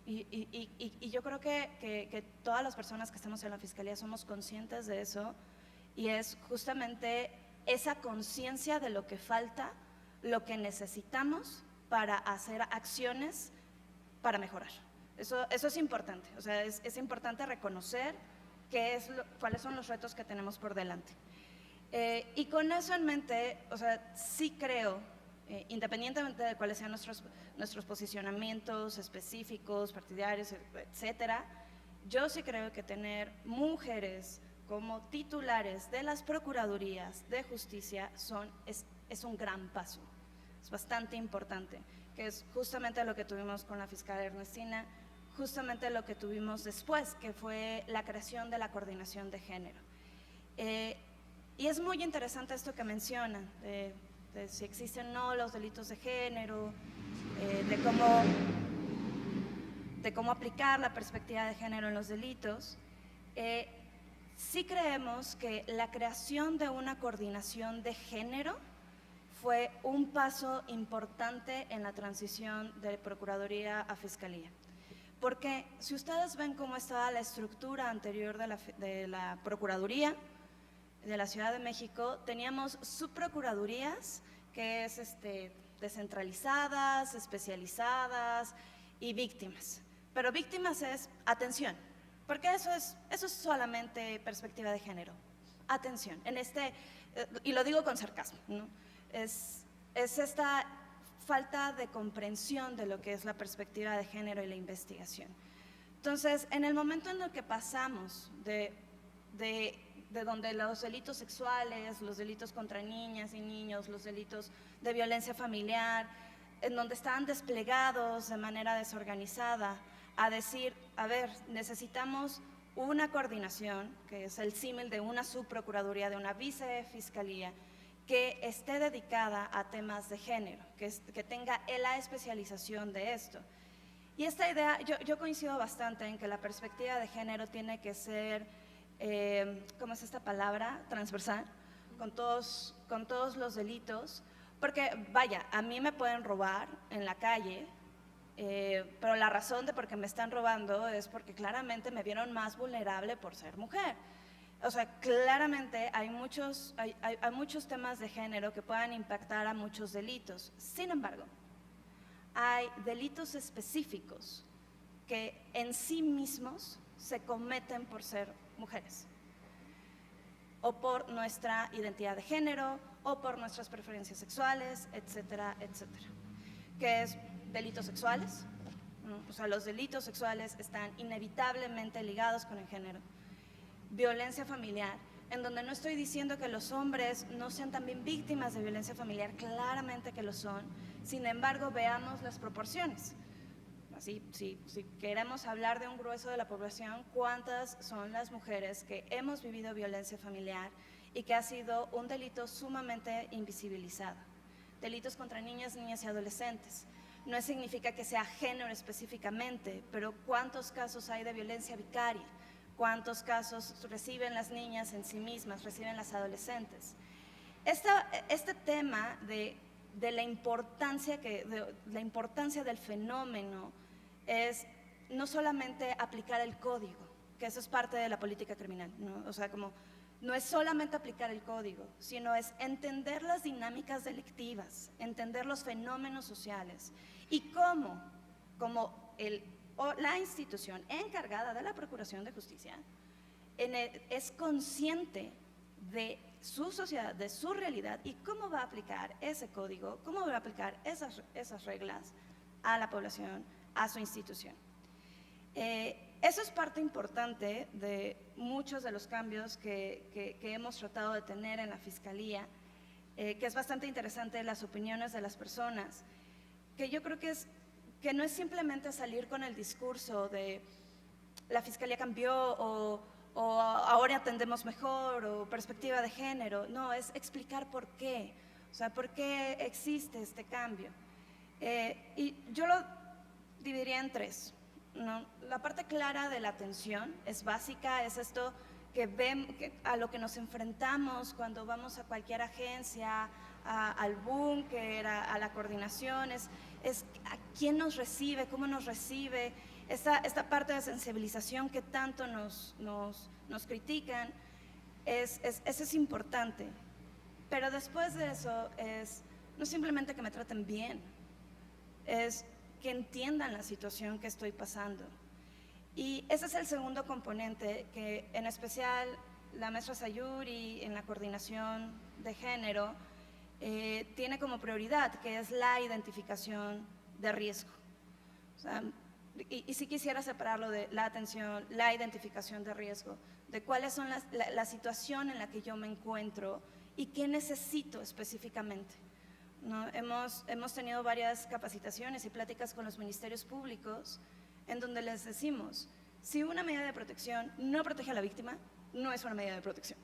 Y yo creo que todas las personas que estamos en la fiscalía somos conscientes de eso, y es justamente esa conciencia de lo que falta, lo que necesitamos para hacer acciones para mejorar. Eso es importante, o sea, es importante reconocer cuáles son los retos que tenemos por delante. Y con eso en mente, o sea, sí creo, independientemente de cuáles sean nuestros posicionamientos específicos, partidarios, etcétera, yo sí creo que tener mujeres como titulares de las procuradurías de justicia es un gran paso. Es bastante importante, que es justamente lo que tuvimos con la fiscal Ernestina, justamente lo que tuvimos después, que fue la creación de la coordinación de género. Y es muy interesante esto que mencionan, de si existen o no los delitos de género, de cómo aplicar la perspectiva de género en los delitos. Sí creemos que la creación de una coordinación de género fue un paso importante en la transición de Procuraduría a Fiscalía. Porque si ustedes ven cómo estaba la estructura anterior de la Procuraduría de la Ciudad de México, teníamos subprocuradurías, que es descentralizadas, especializadas, y víctimas. Pero víctimas es atención, porque eso es solamente perspectiva de género. Atención, y lo digo con sarcasmo, ¿no? Es esta falta de comprensión de lo que es la perspectiva de género y la investigación. Entonces, en el momento en el que pasamos de donde los delitos sexuales, los delitos contra niñas y niños, los delitos de violencia familiar, en donde estaban desplegados de manera desorganizada, a decir, a ver, necesitamos una coordinación, que es el símil de una subprocuraduría, de una vicefiscalía, que esté dedicada a temas de género, que tenga la especialización de esto. Y esta idea, yo coincido bastante en que la perspectiva de género tiene que ser, ¿cómo es esta palabra? Transversal, con todos los delitos, porque vaya, a mí me pueden robar en la calle, pero la razón de por qué me están robando es porque claramente me vieron más vulnerable por ser mujer. O sea, claramente hay muchos temas de género que puedan impactar a muchos delitos. Sin embargo, hay delitos específicos que en sí mismos se cometen por ser mujeres, o por nuestra identidad de género, o por nuestras preferencias sexuales, etcétera, etcétera. Que es delitos sexuales, ¿no? O sea, los delitos sexuales están inevitablemente ligados con el género. Violencia familiar, en donde no estoy diciendo que los hombres no sean también víctimas de violencia familiar, claramente que lo son. Sin embargo, veamos las proporciones. Así, si queremos hablar de un grueso de la población, ¿cuántas son las mujeres que hemos vivido violencia familiar y que ha sido un delito sumamente invisibilizado? Delitos contra niñas, niñas y adolescentes. No significa que sea género específicamente, pero ¿cuántos casos hay de violencia vicaria? ¿Cuántos casos reciben las niñas en sí mismas, reciben las adolescentes? Este tema de la importancia del fenómeno es no solamente aplicar el código, que eso es parte de la política criminal, ¿no? O sea, como no es solamente aplicar el código, sino es entender las dinámicas delictivas, entender los fenómenos sociales y cómo, la institución encargada de la Procuración de Justicia es consciente de su sociedad, de su realidad y cómo va a aplicar ese código, cómo va a aplicar esas reglas a la población, a su institución. Eso es parte importante de muchos de los cambios que hemos tratado de tener en la Fiscalía, que es bastante interesante las opiniones de las personas, que yo creo que no es simplemente salir con el discurso de la Fiscalía cambió o ahora atendemos mejor o perspectiva de género, no, es explicar por qué, o sea, por qué existe este cambio. Y yo lo dividiría en tres, ¿no? La parte clara de la atención es básica, es esto a lo que nos enfrentamos cuando vamos a cualquier agencia, al búnker, a la coordinación, es a quién nos recibe, cómo nos recibe, esta parte de sensibilización que tanto nos critican, eso es importante. Pero después de eso es no simplemente que me traten bien, es que entiendan la situación que estoy pasando. Y ese es el segundo componente que en especial la maestra Sayuri en la coordinación de género tiene como prioridad, que es la identificación de riesgo. O sea, y si quisiera separarlo de la atención, la identificación de riesgo, de cuáles son la situación en la que yo me encuentro y qué necesito específicamente, ¿no? Hemos tenido varias capacitaciones y pláticas con los ministerios públicos en donde les decimos, si una medida de protección no protege a la víctima, no es una medida de protección.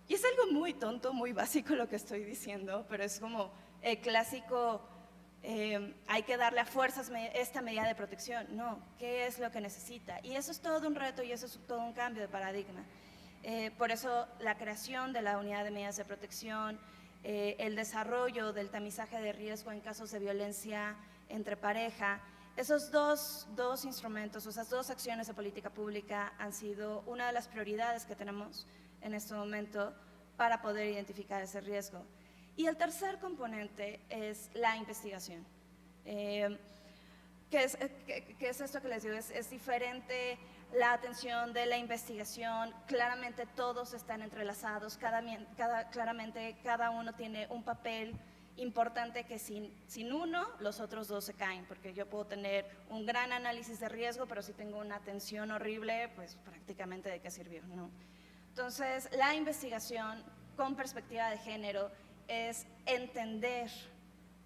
Y es algo muy tonto, muy básico lo que estoy diciendo, pero es como el clásico, hay que darle a fuerzas esta medida de protección. No, ¿qué es lo que necesita? Y eso es todo un reto y eso es todo un cambio de paradigma. Por eso la creación de la unidad de medidas de protección, el desarrollo del tamizaje de riesgo en casos de violencia entre pareja, esos dos instrumentos, esas dos acciones de política pública han sido una de las prioridades que tenemos en este momento para poder identificar ese riesgo. Y el tercer componente es la investigación. ¿Qué es esto que les digo? Es diferente la atención de la investigación, claramente todos están entrelazados, claramente cada uno tiene un papel importante que sin uno, los otros dos se caen, porque yo puedo tener un gran análisis de riesgo, pero si tengo una atención horrible, pues prácticamente de qué sirvió, ¿no? Entonces, la investigación con perspectiva de género es entender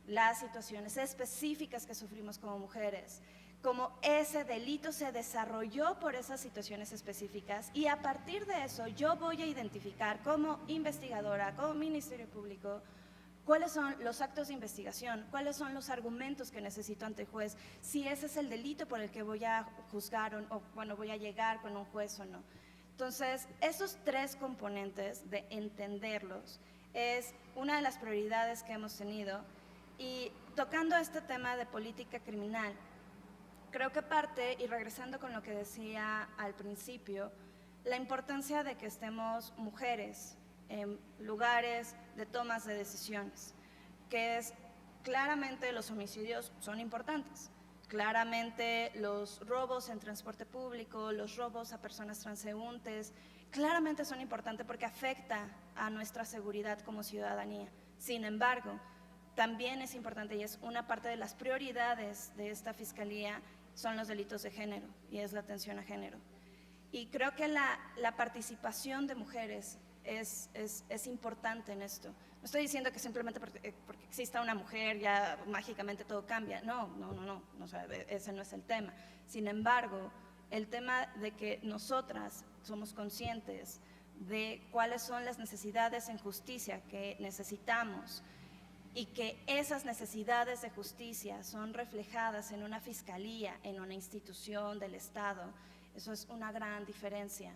las situaciones específicas que sufrimos como mujeres, cómo ese delito se desarrolló por esas situaciones específicas y a partir de eso yo voy a identificar como investigadora, como Ministerio Público, cuáles son los actos de investigación, cuáles son los argumentos que necesito ante el juez, si ese es el delito por el que voy a juzgar o voy a llegar con un juez o no. Entonces, esos tres componentes de entenderlos es una de las prioridades que hemos tenido. Y tocando este tema de política criminal, creo que parte, y regresando con lo que decía al principio, la importancia de que estemos mujeres en lugares de tomas de decisiones, que es claramente los homicidios son importantes, claramente los robos en transporte público, los robos a personas transeúntes, claramente son importantes porque afecta a nuestra seguridad como ciudadanía. Sin embargo, también es importante y es una parte de las prioridades de esta Fiscalía son los delitos de género y es la atención a género. Y creo que la participación de mujeres es importante en esto. No estoy diciendo que simplemente porque exista una mujer ya mágicamente todo cambia. No, o sea, ese no es el tema. Sin embargo, el tema de que nosotras somos conscientes de cuáles son las necesidades en justicia que necesitamos y que esas necesidades de justicia son reflejadas en una fiscalía, en una institución del Estado, eso es una gran diferencia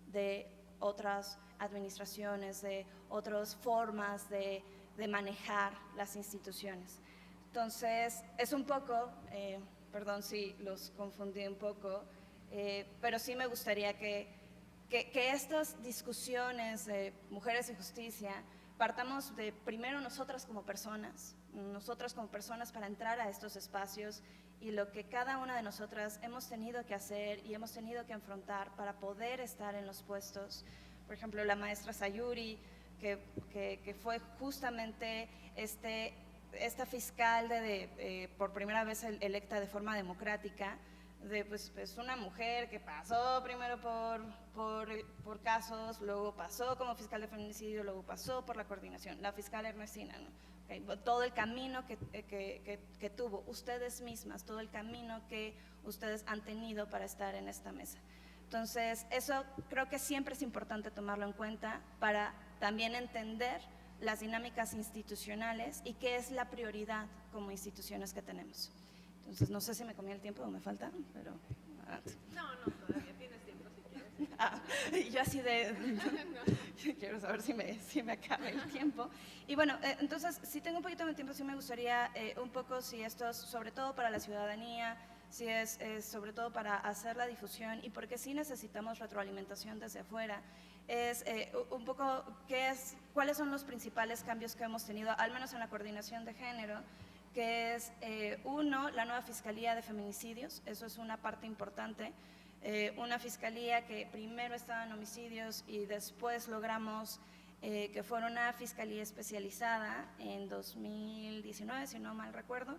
de otras administraciones, de otras formas de manejar las instituciones. Entonces, es un poco, perdón si los confundí un poco, pero sí me gustaría que estas discusiones de mujeres y justicia partamos de primero nosotras como personas para entrar a estos espacios y lo que cada una de nosotras hemos tenido que hacer y hemos tenido que enfrentar para poder estar en los puestos. Por ejemplo, la maestra Sayuri, que fue justamente esta fiscal por primera vez electa de forma democrática, pues una mujer que pasó primero por casos, luego pasó como fiscal de feminicidio, luego pasó por la coordinación, la fiscal Ernestina, ¿no? Okay, todo el camino que tuvo ustedes mismas, todo el camino que ustedes han tenido para estar en esta mesa. Entonces, eso creo que siempre es importante tomarlo en cuenta para también entender las dinámicas institucionales y qué es la prioridad como instituciones que tenemos. Entonces, no sé si me comí el tiempo o me falta, pero… No, todavía tienes tiempo si quieres. Yo así quiero saber si me acaba el tiempo. Y bueno, entonces, si tengo un poquito de tiempo, sí me gustaría un poco, si esto es sobre todo para la ciudadanía, si es sobre todo para hacer la difusión y porque sí necesitamos retroalimentación desde afuera, es un poco cuáles son los principales cambios que hemos tenido, al menos en la coordinación de género, que es, uno, la nueva Fiscalía de Feminicidios, eso es una parte importante, una fiscalía que primero estaba en homicidios y después logramos que fuera una fiscalía especializada en 2019, si no mal recuerdo.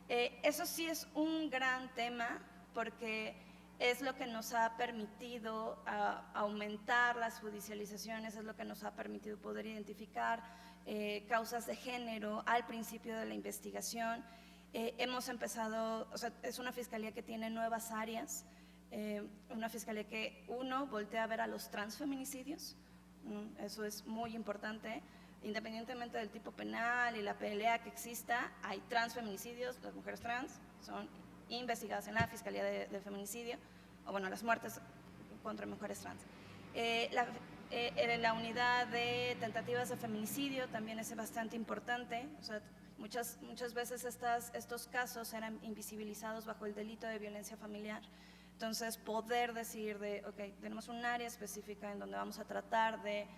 Eso sí es un gran tema porque es lo que nos ha permitido aumentar las judicializaciones, es lo que nos ha permitido poder identificar causas de género al principio de la investigación. Hemos empezado, o sea, es una fiscalía que tiene nuevas áreas, una fiscalía que, uno, voltea a ver a los transfeminicidios, eso es muy importante, independientemente del tipo penal y la pelea que exista, hay transfeminicidios, las mujeres trans son investigadas en la Fiscalía de Feminicidio, o bueno, las muertes contra mujeres trans. La unidad de tentativas de feminicidio también es bastante importante, o sea, muchas veces estos casos eran invisibilizados bajo el delito de violencia familiar. Entonces, poder decir ok, tenemos un área específica en donde vamos a tratar de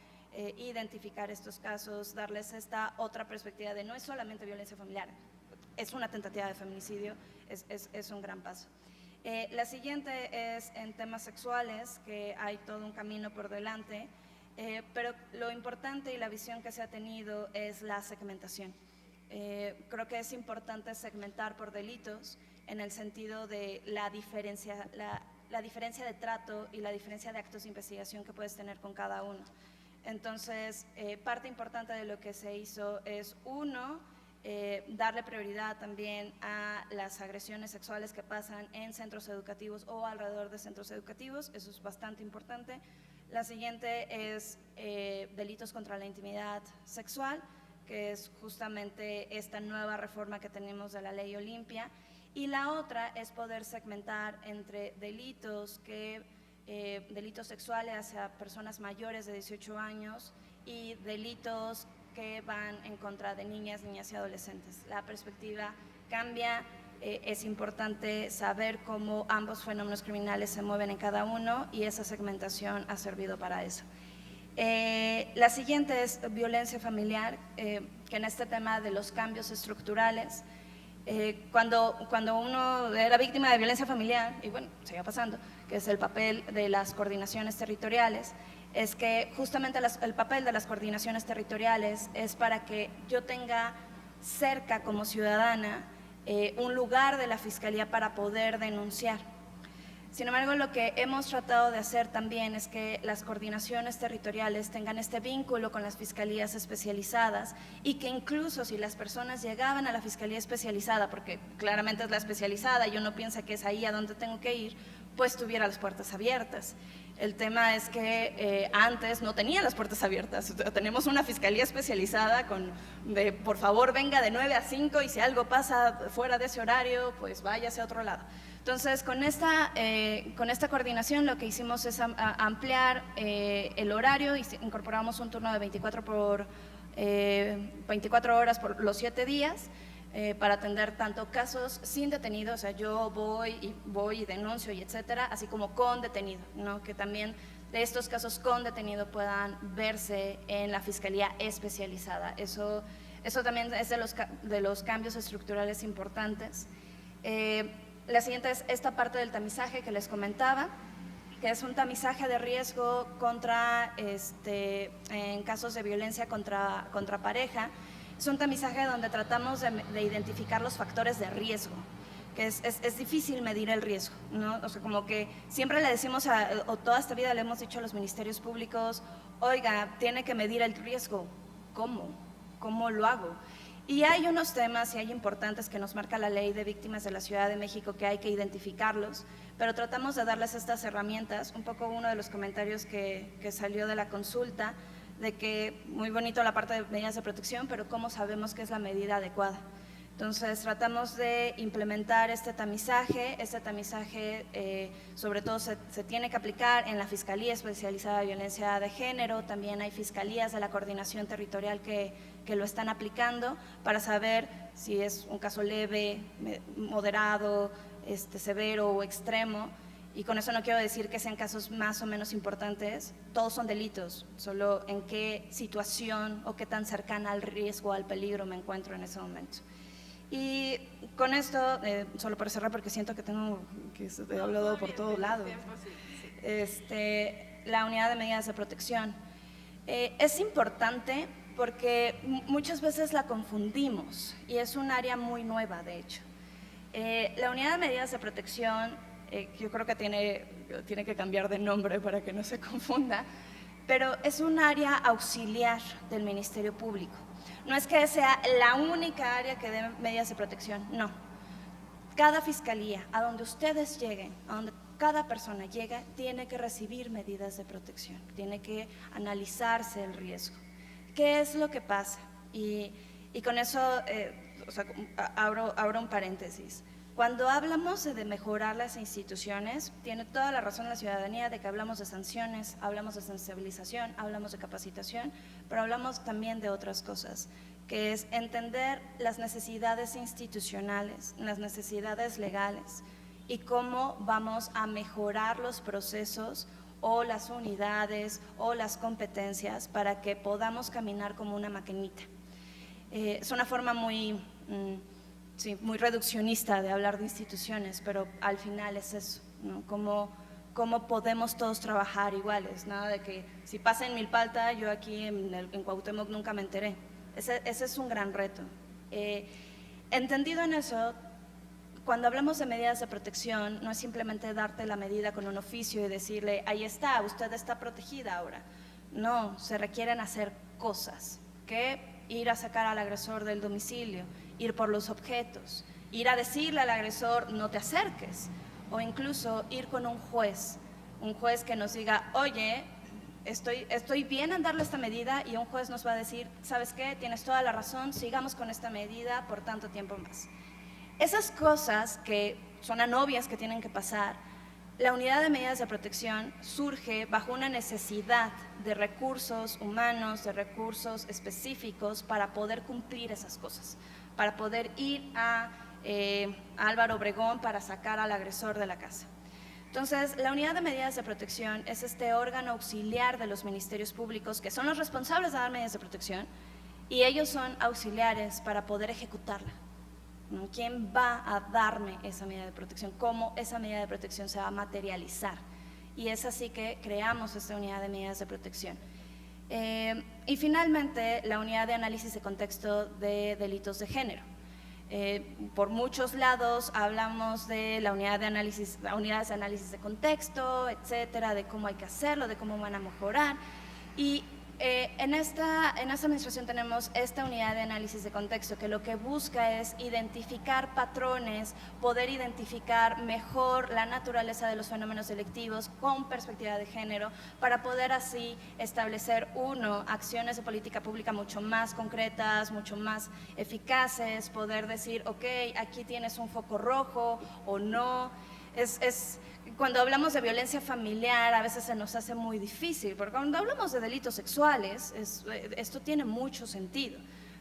identificar estos casos, darles esta otra perspectiva de no es solamente violencia familiar, es una tentativa de feminicidio, es un gran paso. La siguiente es en temas sexuales, que hay todo un camino por delante, pero lo importante y la visión que se ha tenido es la segmentación. Creo que es importante segmentar por delitos en el sentido de la diferencia de trato y la diferencia de actos de investigación que puedes tener con cada uno. Entonces, parte importante de lo que se hizo es, uno, darle prioridad también a las agresiones sexuales que pasan en centros educativos o alrededor de centros educativos, eso es bastante importante. La siguiente es delitos contra la intimidad sexual, que es justamente esta nueva reforma que tenemos de la Ley Olimpia, y la otra es poder segmentar entre delitos sexuales hacia personas mayores de 18 años y delitos que van en contra de niñas y adolescentes. La perspectiva cambia es importante saber cómo ambos fenómenos criminales se mueven en cada uno y esa segmentación ha servido para eso. La siguiente es violencia familiar, que en este tema de los cambios estructurales, cuando uno era víctima de violencia familiar, y bueno, sigue pasando, que es el papel de las coordinaciones territoriales, es que justamente el papel de las coordinaciones territoriales es para que yo tenga cerca como ciudadana un lugar de la Fiscalía para poder denunciar. Sin embargo, lo que hemos tratado de hacer también es que las coordinaciones territoriales tengan este vínculo con las fiscalías especializadas y que incluso si las personas llegaban a la fiscalía especializada, porque claramente es la especializada y uno piensa que es ahí a donde tengo que ir, pues tuviera las puertas abiertas. El tema es que antes no tenía las puertas abiertas. Tenemos una fiscalía especializada de por favor venga de 9 a 5 y si algo pasa fuera de ese horario, pues váyase a otro lado. Entonces, con esta coordinación lo que hicimos es ampliar el horario y incorporamos un turno de 24 horas por los 7 días para atender tanto casos sin detenido, o sea, yo voy y denuncio y etcétera, así como con detenido, ¿no? Que también de estos casos con detenido puedan verse en la Fiscalía especializada. Eso también es de los cambios estructurales importantes. La siguiente es esta parte del tamizaje que les comentaba, que es un tamizaje de riesgo en casos de violencia contra pareja. Es un tamizaje donde tratamos de identificar los factores de riesgo, que es difícil medir el riesgo, ¿no? O sea, como que siempre le decimos, o toda esta vida le hemos dicho a los ministerios públicos, oiga, tiene que medir el riesgo. ¿Cómo lo hago? Y hay unos temas y hay importantes que nos marca la Ley de Víctimas de la Ciudad de México que hay que identificarlos, pero tratamos de darles estas herramientas. Un poco uno de los comentarios que salió de la consulta, de que muy bonito la parte de medidas de protección, pero ¿cómo sabemos qué es la medida adecuada? Entonces tratamos de implementar este tamizaje sobre todo se tiene que aplicar en la Fiscalía Especializada de Violencia de Género, también hay fiscalías de la coordinación territorial que lo están aplicando para saber si es un caso leve, moderado, severo o extremo. Y con eso no quiero decir que sean casos más o menos importantes, todos son delitos, solo en qué situación o qué tan cercana al riesgo, al peligro me encuentro en ese momento. Y con esto, solo para cerrar porque siento que he hablado por todos lados, la unidad de medidas de protección. Es importante porque muchas veces la confundimos y es un área muy nueva, de hecho. La unidad de medidas de protección, yo creo que tiene que cambiar de nombre para que no se confunda, pero es un área auxiliar del Ministerio Público. No es que sea la única área que dé medidas de protección, no. Cada fiscalía, a donde ustedes lleguen, a donde cada persona llega, tiene que recibir medidas de protección, tiene que analizarse el riesgo. ¿Qué es lo que pasa? Y con eso, abro un paréntesis. Cuando hablamos de mejorar las instituciones, tiene toda la razón la ciudadanía de que hablamos de sanciones, hablamos de sensibilización, hablamos de capacitación, pero hablamos también de otras cosas, que es entender las necesidades institucionales, las necesidades legales y cómo vamos a mejorar los procesos o las unidades o las competencias para que podamos caminar como una maquinita. Es una forma muy reduccionista de hablar de instituciones, pero al final es eso, ¿no? Cómo podemos todos trabajar iguales, nada de que si pasa en Milpalta, yo aquí en Cuauhtémoc nunca me enteré. Ese es un gran reto. Entendido en eso, cuando hablamos de medidas de protección, no es simplemente darte la medida con un oficio y decirle, ahí está, usted está protegida ahora. No, se requieren hacer cosas, que ir a sacar al agresor del domicilio, ir por los objetos, ir a decirle al agresor no te acerques, o incluso ir con un juez que nos diga, oye, estoy bien en darle esta medida, y un juez nos va a decir, ¿sabes qué? Tienes toda la razón, sigamos con esta medida por tanto tiempo más. Esas cosas que son obvias que tienen que pasar, la unidad de medidas de protección surge bajo una necesidad de recursos humanos, de recursos específicos para poder cumplir esas cosas, para poder ir a Álvaro Obregón para sacar al agresor de la casa. Entonces, la unidad de medidas de protección es este órgano auxiliar de los ministerios públicos que son los responsables de dar medidas de protección y ellos son auxiliares para poder ejecutarla. ¿Quién va a darme esa medida de protección? ¿Cómo esa medida de protección se va a materializar? Y es así que creamos esta unidad de medidas de protección. Y finalmente, la unidad de análisis de contexto de delitos de género. Por muchos lados hablamos de la unidad de análisis, unidades de análisis de contexto, etcétera, de cómo hay que hacerlo, de cómo van a mejorar. Y en esta administración tenemos esta unidad de análisis de contexto que lo que busca es identificar patrones, poder identificar mejor la naturaleza de los fenómenos delictivos con perspectiva de género para poder así establecer, acciones de política pública mucho más concretas, mucho más eficaces, poder decir, ok, aquí tienes un foco rojo o no. Cuando hablamos de violencia familiar a veces se nos hace muy difícil, porque cuando hablamos de delitos sexuales esto tiene mucho sentido,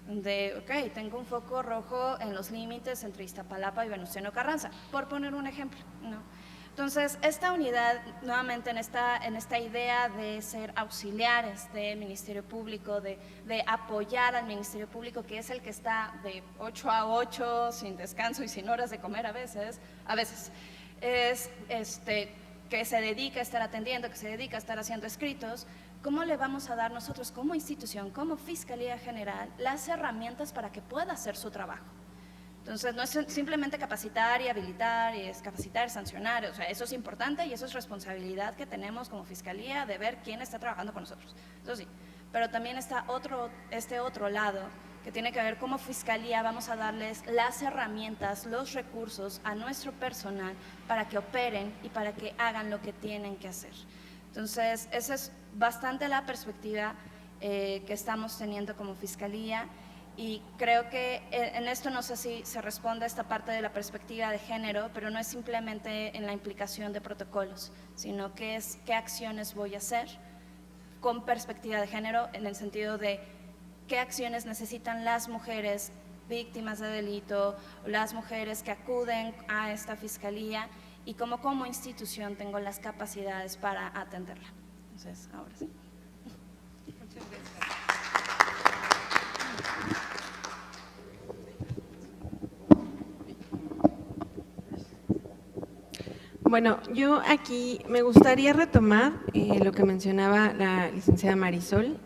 ok, tengo un foco rojo en los límites entre Iztapalapa y Venustiano Carranza, por poner un ejemplo, ¿no? Entonces, esta unidad, nuevamente en esta idea de ser auxiliares del Ministerio Público, de apoyar al Ministerio Público, que es el que está de 8 a 8, sin descanso y sin horas de comer a veces es que se dedica a estar atendiendo, que se dedica a estar haciendo escritos, ¿cómo le vamos a dar nosotros como institución, como Fiscalía General, las herramientas para que pueda hacer su trabajo? Entonces, no es simplemente capacitar y habilitar, y es capacitar, sancionar, o sea, eso es importante y eso es responsabilidad que tenemos como Fiscalía de ver quién está trabajando con nosotros, eso sí, pero también está este otro lado, que tiene que ver cómo Fiscalía vamos a darles las herramientas, los recursos a nuestro personal para que operen y para que hagan lo que tienen que hacer. Entonces, esa es bastante la perspectiva que estamos teniendo como Fiscalía y creo que en esto no sé si se responde a esta parte de la perspectiva de género, pero no es simplemente en la implicación de protocolos, sino que es qué acciones voy a hacer con perspectiva de género en el sentido de qué acciones necesitan las mujeres víctimas de delito, las mujeres que acuden a esta fiscalía y cómo como institución tengo las capacidades para atenderla. Entonces, ahora sí. Muchas gracias. Bueno, yo aquí me gustaría retomar lo que mencionaba la licenciada Marisol,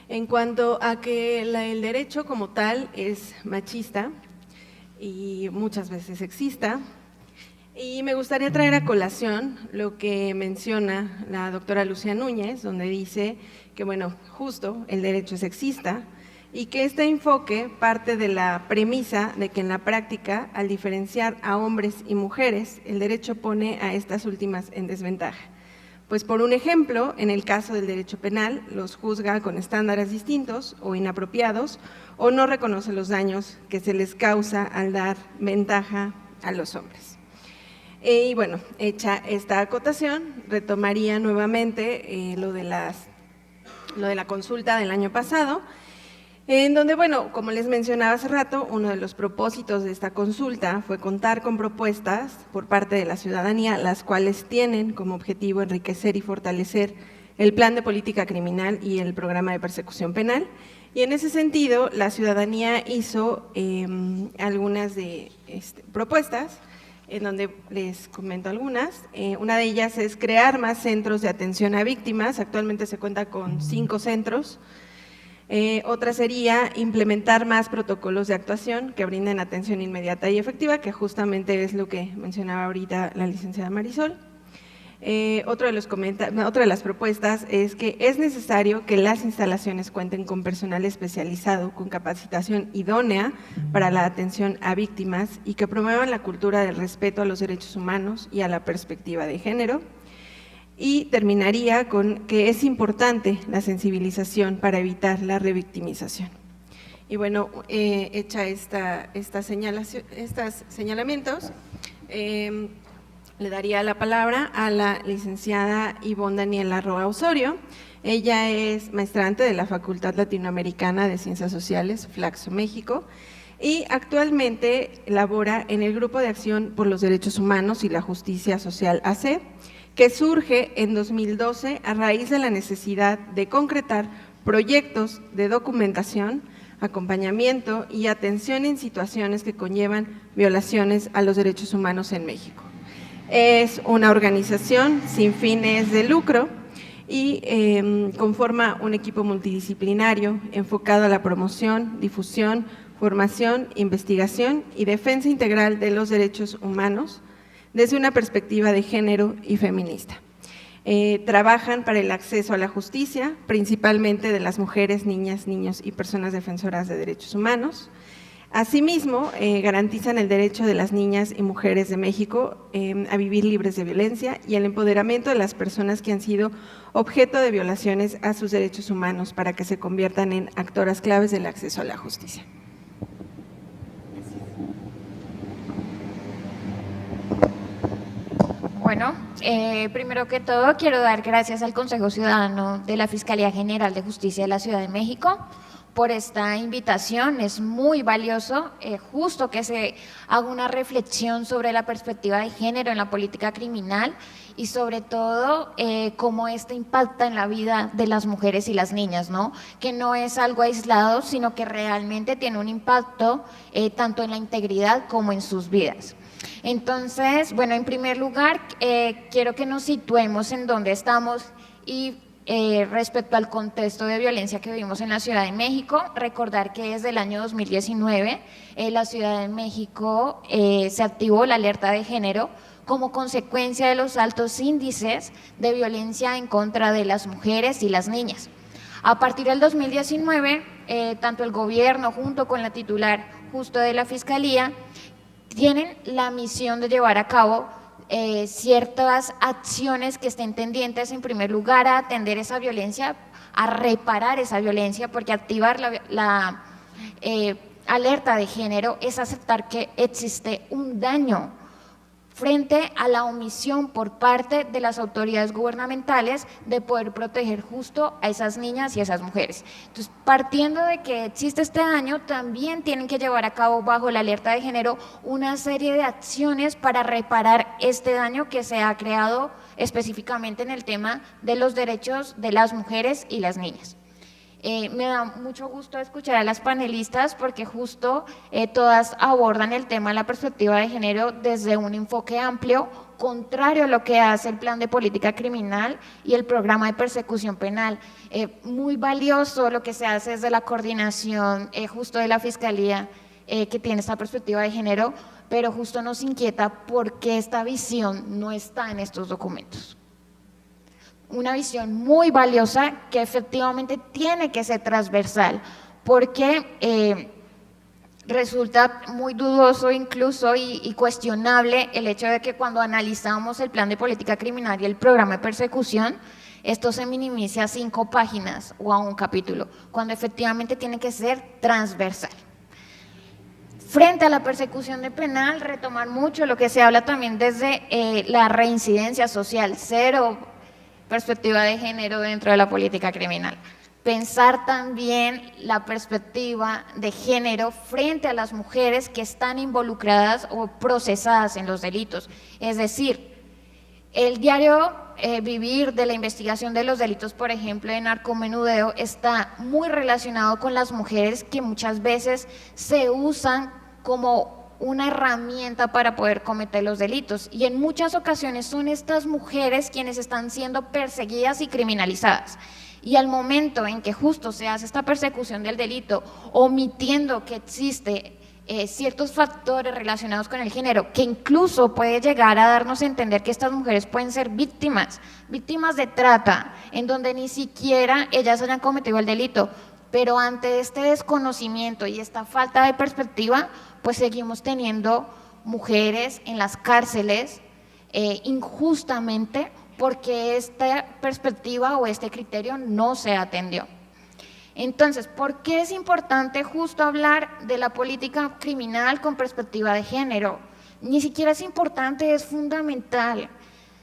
en cuanto a que el derecho como tal es machista y muchas veces sexista, y me gustaría traer a colación lo que menciona la doctora Lucía Núñez, donde dice que, bueno, justo el derecho es sexista y que este enfoque parte de la premisa de que en la práctica, al diferenciar a hombres y mujeres, el derecho pone a estas últimas en desventaja. Pues por un ejemplo, en el caso del derecho penal, los juzga con estándares distintos o inapropiados o no reconoce los daños que se les causa al dar ventaja a los hombres. Y bueno, hecha esta acotación, retomaría nuevamente lo de la consulta del año pasado, en donde, bueno, como les mencionaba hace rato, uno de los propósitos de esta consulta fue contar con propuestas por parte de la ciudadanía, las cuales tienen como objetivo enriquecer y fortalecer el plan de política criminal y el programa de persecución penal. Y en ese sentido, la ciudadanía hizo algunas propuestas, en donde les comento algunas. Una de ellas es crear más centros de atención a víctimas, actualmente se cuenta con 5 centros. Otra sería implementar más protocolos de actuación que brinden atención inmediata y efectiva, que justamente es lo que mencionaba ahorita la licenciada Marisol. Otra de las propuestas es que es necesario que las instalaciones cuenten con personal especializado, con capacitación idónea para la atención a víctimas y que promuevan la cultura del respeto a los derechos humanos y a la perspectiva de género. Y terminaría con que es importante la sensibilización para evitar la revictimización. Y bueno, hecha estos señalamientos, le daría la palabra a la licenciada Ivonne Daniela Roa Osorio. Ella es maestrante de la Facultad Latinoamericana de Ciencias Sociales, Flaxo, México. y actualmente labora en el Grupo de Acción por los Derechos Humanos y la Justicia Social AC, que surge en 2012 a raíz de la necesidad de concretar proyectos de documentación, acompañamiento y atención en situaciones que conllevan violaciones a los derechos humanos en México. Es una organización sin fines de lucro y conforma un equipo multidisciplinario enfocado a la promoción, difusión, formación, investigación y defensa integral de los derechos humanos desde una perspectiva de género y feminista. Trabajan para el acceso a la justicia, principalmente de las mujeres, niñas, niños y personas defensoras de derechos humanos. Asimismo, garantizan el derecho de las niñas y mujeres de México a vivir libres de violencia y el empoderamiento de las personas que han sido objeto de violaciones a sus derechos humanos para que se conviertan en actoras claves del acceso a la justicia. Bueno, primero que todo quiero dar gracias al Consejo Ciudadano de la Fiscalía General de Justicia de la Ciudad de México por esta invitación. Es muy valioso justo que se haga una reflexión sobre la perspectiva de género en la política criminal y sobre todo cómo esto impacta en la vida de las mujeres y las niñas, ¿no? Que no es algo aislado, sino que realmente tiene un impacto tanto en la integridad como en sus vidas. Entonces, bueno, en primer lugar, quiero que nos situemos en dónde estamos y respecto al contexto de violencia que vivimos en la Ciudad de México. Recordar que desde el año 2019 la Ciudad de México se activó la alerta de género como consecuencia de los altos índices de violencia en contra de las mujeres y las niñas. A partir del 2019, tanto el gobierno junto con la titular justo de la Fiscalía tienen la misión de llevar a cabo ciertas acciones que estén tendientes en primer lugar a atender esa violencia, a reparar esa violencia, porque activar la alerta de género es aceptar que existe un daño frente a la omisión por parte de las autoridades gubernamentales de poder proteger justo a esas niñas y a esas mujeres. Entonces, partiendo de que existe este daño, también tienen que llevar a cabo bajo la alerta de género una serie de acciones para reparar este daño que se ha creado específicamente en el tema de los derechos de las mujeres y las niñas. Me da mucho gusto escuchar a las panelistas porque justo todas abordan el tema de la perspectiva de género desde un enfoque amplio, contrario a lo que hace el Plan de Política Criminal y el Programa de Persecución Penal. Muy valioso lo que se hace desde la coordinación justo de la Fiscalía que tiene esta perspectiva de género, pero justo nos inquieta por qué esta visión no está en estos documentos. Una visión muy valiosa que efectivamente tiene que ser transversal, porque resulta muy dudoso incluso y cuestionable el hecho de que cuando analizamos el plan de política criminal y el programa de persecución, esto se minimice a 5 páginas o a un capítulo, cuando efectivamente tiene que ser transversal. Frente a la persecución de penal, retomar mucho lo que se habla también desde la reincidencia social, cero perspectiva de género dentro de la política criminal. Pensar también la perspectiva de género frente a las mujeres que están involucradas o procesadas en los delitos. Es decir, el diario vivir de la investigación de los delitos, por ejemplo, de narcomenudeo, está muy relacionado con las mujeres que muchas veces se usan como una herramienta para poder cometer los delitos, y en muchas ocasiones son estas mujeres quienes están siendo perseguidas y criminalizadas, y al momento en que justo se hace esta persecución del delito, omitiendo que existe ciertos factores relacionados con el género, que incluso puede llegar a darnos a entender que estas mujeres pueden ser víctimas de trata, en donde ni siquiera ellas hayan cometido el delito, pero ante este desconocimiento y esta falta de perspectiva, pues seguimos teniendo mujeres en las cárceles injustamente porque esta perspectiva o este criterio no se atendió. Entonces, ¿por qué es importante justo hablar de la política criminal con perspectiva de género? Ni siquiera es importante, es fundamental.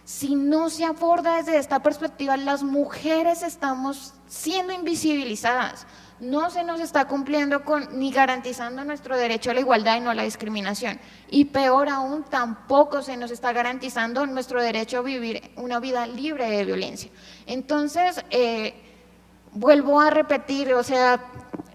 Si no se aborda desde esta perspectiva, las mujeres estamos siendo invisibilizadas. no se nos está cumpliendo ni garantizando nuestro derecho a la igualdad y no a la discriminación. Y peor aún, tampoco se nos está garantizando nuestro derecho a vivir una vida libre de violencia. Entonces, vuelvo a repetir, o sea,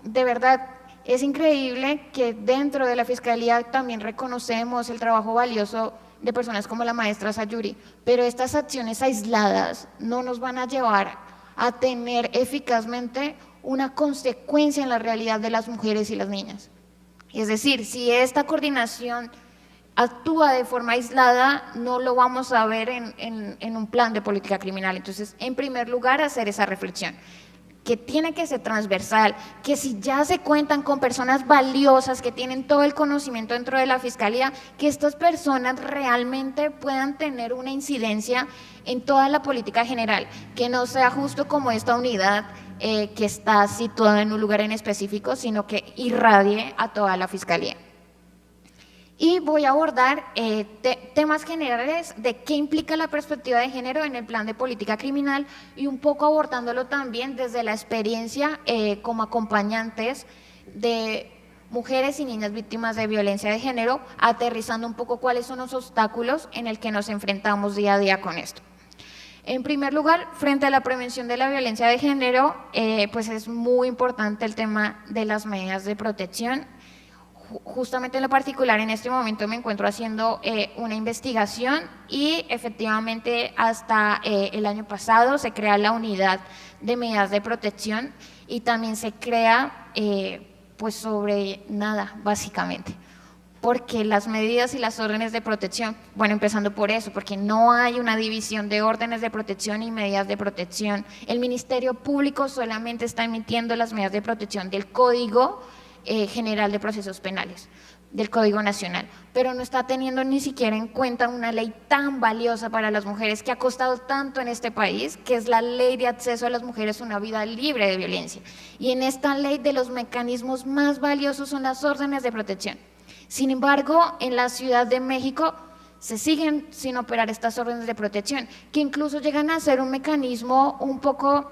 de verdad, es increíble que dentro de la Fiscalía también reconocemos el trabajo valioso de personas como la maestra Sayuri, pero estas acciones aisladas no nos van a llevar a tener eficazmente una consecuencia en la realidad de las mujeres y las niñas. Es decir, si esta coordinación actúa de forma aislada, no lo vamos a ver en un plan de política criminal. Entonces, en primer lugar, hacer esa reflexión, que tiene que ser transversal, que si ya se cuentan con personas valiosas que tienen todo el conocimiento dentro de la Fiscalía, que estas personas realmente puedan tener una incidencia en toda la política general, que no sea justo como esta unidad que está situada en un lugar en específico, sino que irradie a toda la Fiscalía. Y voy a abordar temas generales de qué implica la perspectiva de género en el plan de política criminal y un poco abordándolo también desde la experiencia como acompañantes de mujeres y niñas víctimas de violencia de género, aterrizando un poco cuáles son los obstáculos en el que nos enfrentamos día a día con esto. En primer lugar, frente a la prevención de la violencia de género, pues es muy importante el tema de las medidas de protección. Justamente en lo particular, en este momento me encuentro haciendo una investigación y efectivamente hasta el año pasado se crea la unidad de medidas de protección y también se crea pues sobre nada, básicamente. Porque las medidas y las órdenes de protección, bueno, empezando por eso, porque no hay una división de órdenes de protección y medidas de protección. El Ministerio Público solamente está emitiendo las medidas de protección del Código General de Procesos Penales, del Código Nacional, pero no está teniendo ni siquiera en cuenta una ley tan valiosa para las mujeres que ha costado tanto en este país, que es la Ley de Acceso a las Mujeres a una Vida Libre de Violencia. Y en esta ley de los mecanismos más valiosos son las órdenes de protección. Sin embargo, en la Ciudad de México se siguen sin operar estas órdenes de protección, que incluso llegan a ser un mecanismo un poco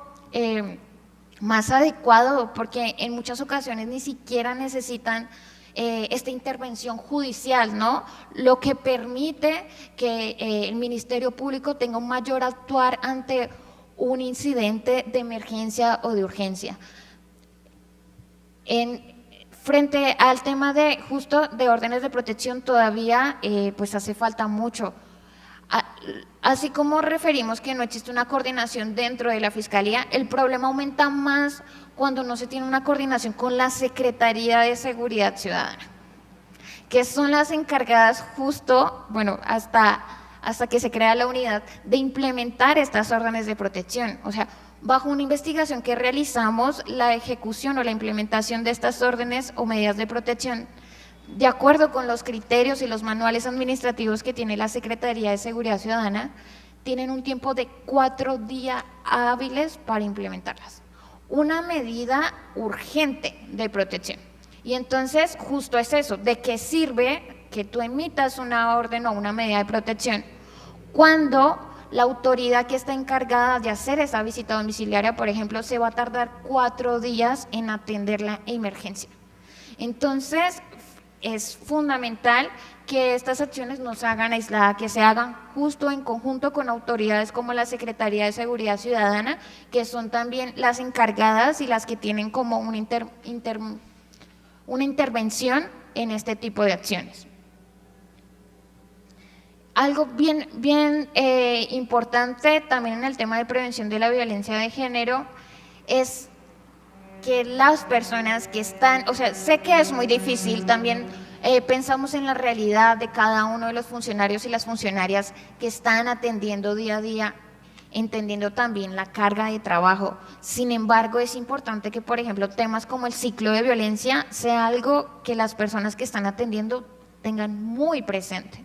más adecuado, porque en muchas ocasiones ni siquiera necesitan esta intervención judicial, ¿no? Lo que permite que el Ministerio Público tenga un mayor actuar ante un incidente de emergencia o de urgencia. Frente al tema de justo de órdenes de protección todavía pues hace falta mucho. Así como referimos que no existe una coordinación dentro de la Fiscalía, el problema aumenta más cuando no se tiene una coordinación con la Secretaría de Seguridad Ciudadana, que son las encargadas justo, bueno, hasta que se crea la unidad, de implementar estas órdenes de protección. O sea, bajo una investigación que realizamos, la ejecución o la implementación de estas órdenes o medidas de protección, de acuerdo con los criterios y los manuales administrativos que tiene la Secretaría de Seguridad Ciudadana, tienen un tiempo de 4 días hábiles para implementarlas. Una medida urgente de protección. Y entonces, justo es eso, ¿de qué sirve que tú emitas una orden o una medida de protección cuando la autoridad que está encargada de hacer esa visita domiciliaria, por ejemplo, se va a tardar 4 días en atender la emergencia? Entonces, es fundamental que estas acciones no se hagan aisladas, que se hagan justo en conjunto con autoridades como la Secretaría de Seguridad Ciudadana, que son también las encargadas y las que tienen como una intervención en este tipo de acciones. Algo bien importante también en el tema de prevención de la violencia de género es que las personas que están, o sea, sé que es muy difícil, también pensamos en la realidad de cada uno de los funcionarios y las funcionarias que están atendiendo día a día, entendiendo también la carga de trabajo. Sin embargo, es importante que, por ejemplo, temas como el ciclo de violencia sea algo que las personas que están atendiendo tengan muy presente,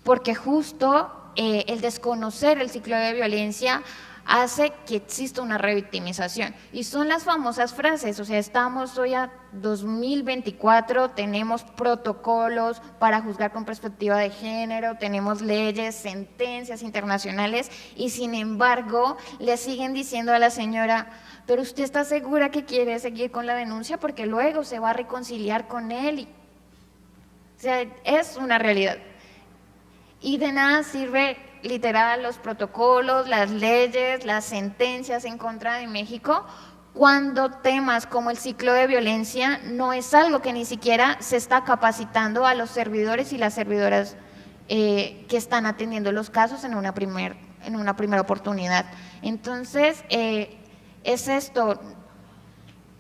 porque justo el desconocer el ciclo de violencia hace que exista una revictimización. Y son las famosas frases, o sea, estamos hoy a 2024, tenemos protocolos para juzgar con perspectiva de género, tenemos leyes, sentencias internacionales, y sin embargo le siguen diciendo a la señora, pero usted está segura que quiere seguir con la denuncia porque luego se va a reconciliar con él. O sea, es una realidad. Y de nada sirve literal los protocolos, las leyes, las sentencias en contra de México, cuando temas como el ciclo de violencia no es algo que ni siquiera se está capacitando a los servidores y las servidoras que están atendiendo los casos en una primera oportunidad. Entonces, es esto,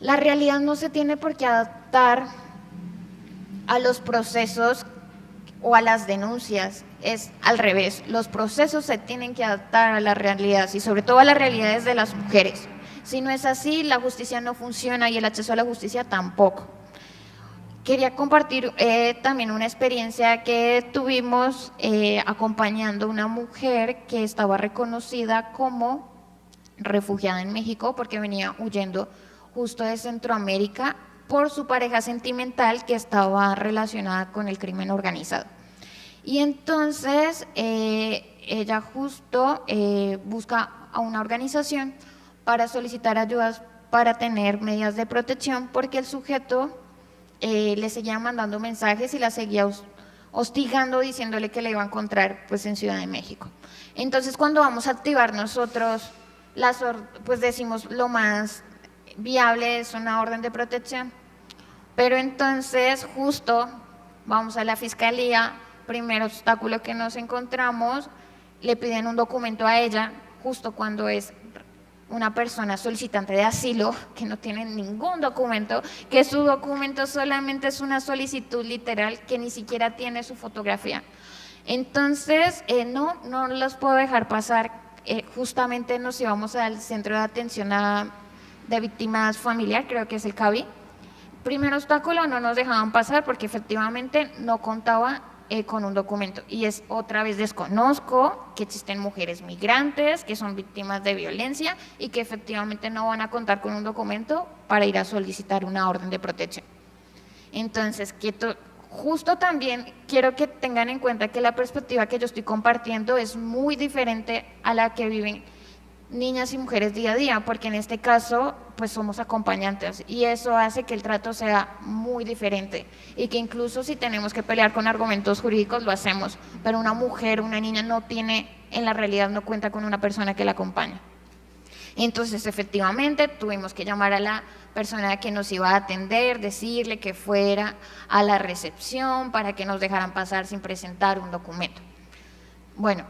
la realidad no se tiene por qué adaptar a los procesos o a las denuncias, es al revés, los procesos se tienen que adaptar a las realidades y sobre todo a las realidades de las mujeres. Si no es así, la justicia no funciona y el acceso a la justicia tampoco. Quería compartir también una experiencia que tuvimos acompañando a una mujer que estaba reconocida como refugiada en México porque venía huyendo justo de Centroamérica por su pareja sentimental que estaba relacionada con el crimen organizado. Y entonces ella justo busca a una organización para solicitar ayudas para tener medidas de protección porque el sujeto le seguía mandando mensajes y la seguía hostigando diciéndole que le iba a encontrar pues en Ciudad de México. Entonces cuando vamos a activar nosotros, pues decimos lo más viable es una orden de protección, pero entonces justo vamos a la fiscalía, primer obstáculo que nos encontramos, le piden un documento a ella justo cuando es una persona solicitante de asilo que no tiene ningún documento, que su documento solamente es una solicitud literal que ni siquiera tiene su fotografía. Entonces, no los puedo dejar pasar. Justamente nos íbamos al Centro de Atención de Víctimas Familiar, creo que es el CAVI. Primer obstáculo, no nos dejaban pasar porque efectivamente no contaba con un documento. Y es otra vez desconozco que existen mujeres migrantes que son víctimas de violencia y que efectivamente no van a contar con un documento para ir a solicitar una orden de protección. Entonces, justo también quiero que tengan en cuenta que la perspectiva que yo estoy compartiendo es muy diferente a la que viven niñas y mujeres día a día, porque en este caso pues somos acompañantes y eso hace que el trato sea muy diferente y que incluso si tenemos que pelear con argumentos jurídicos lo hacemos, pero una mujer, una niña no tiene, en la realidad no cuenta con una persona que la acompaña. Entonces efectivamente tuvimos que llamar a la persona que nos iba a atender, decirle que fuera a la recepción para que nos dejaran pasar sin presentar un documento. Bueno,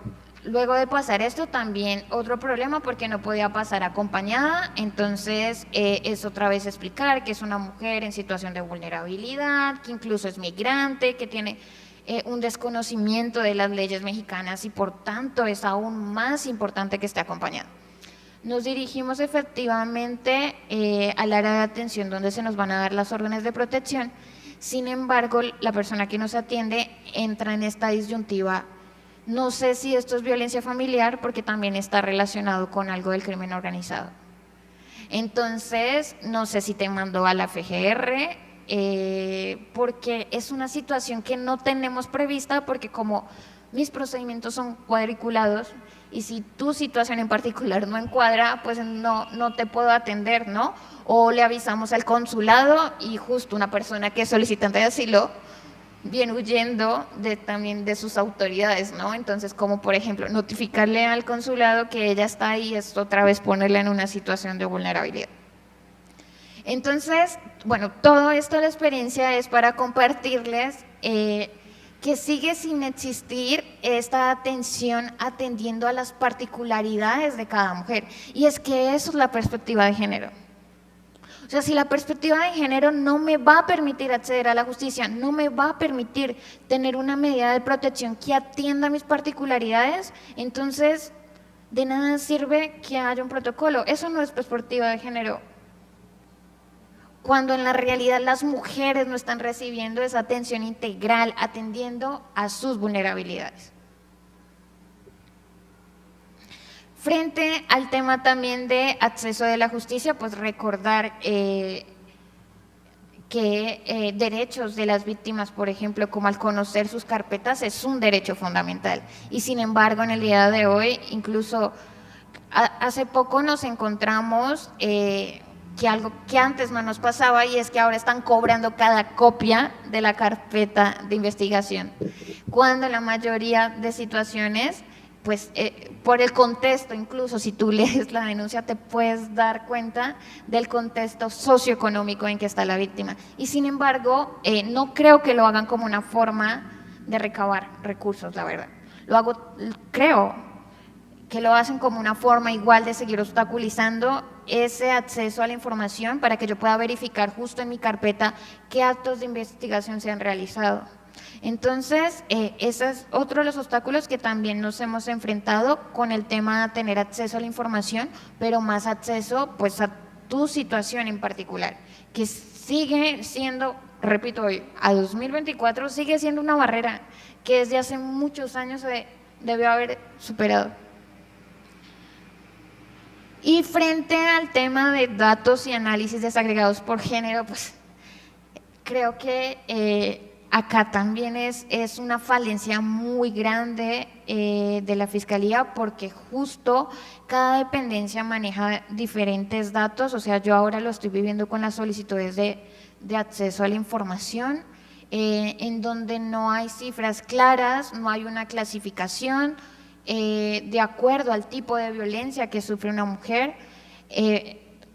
luego de pasar esto también otro problema porque no podía pasar acompañada, entonces es otra vez explicar que es una mujer en situación de vulnerabilidad, que incluso es migrante, que tiene un desconocimiento de las leyes mexicanas y por tanto es aún más importante que esté acompañada. Nos dirigimos efectivamente al área de atención donde se nos van a dar las órdenes de protección, sin embargo la persona que nos atiende entra en esta disyuntiva. No sé si esto es violencia familiar porque también está relacionado con algo del crimen organizado. Entonces, no sé si te mandó a la FGR porque es una situación que no tenemos prevista porque como mis procedimientos son cuadriculados y si tu situación en particular no encuadra, pues no te puedo atender, ¿no? O le avisamos al consulado y justo una persona que es solicitante de asilo viene huyendo también de sus autoridades, ¿no? Entonces, como por ejemplo, notificarle al consulado que ella está ahí es otra vez ponerla en una situación de vulnerabilidad. Entonces, bueno, todo esto, la experiencia es para compartirles que sigue sin existir esta atención atendiendo a las particularidades de cada mujer. Y es que eso es la perspectiva de género. O sea, si la perspectiva de género no me va a permitir acceder a la justicia, no me va a permitir tener una medida de protección que atienda mis particularidades, entonces de nada sirve que haya un protocolo. Eso no es perspectiva de género. Cuando en la realidad las mujeres no están recibiendo esa atención integral, atendiendo a sus vulnerabilidades. Frente al tema también de acceso de la justicia, pues recordar que derechos de las víctimas, por ejemplo, como al conocer sus carpetas, es un derecho fundamental. Y sin embargo, en el día de hoy, incluso hace poco nos encontramos que algo que antes no nos pasaba, y es que ahora están cobrando cada copia de la carpeta de investigación, cuando en la mayoría de situaciones, pues por el contexto, incluso si tú lees la denuncia te puedes dar cuenta del contexto socioeconómico en que está la víctima. Y sin embargo, no creo que lo hagan como una forma de recabar recursos, la verdad. Creo que lo hacen como una forma igual de seguir obstaculizando ese acceso a la información para que yo pueda verificar justo en mi carpeta qué actos de investigación se han realizado. Entonces, ese es otro de los obstáculos que también nos hemos enfrentado con el tema de tener acceso a la información, pero más acceso pues a tu situación en particular, que sigue siendo, repito hoy, a 2024 sigue siendo una barrera que desde hace muchos años se debió haber superado. Y frente al tema de datos y análisis desagregados por género, pues creo que acá también es una falencia muy grande de la Fiscalía, porque justo cada dependencia maneja diferentes datos. O sea, yo ahora lo estoy viviendo con las solicitudes de acceso a la información, en donde no hay cifras claras, no hay una clasificación de acuerdo al tipo de violencia que sufre una mujer.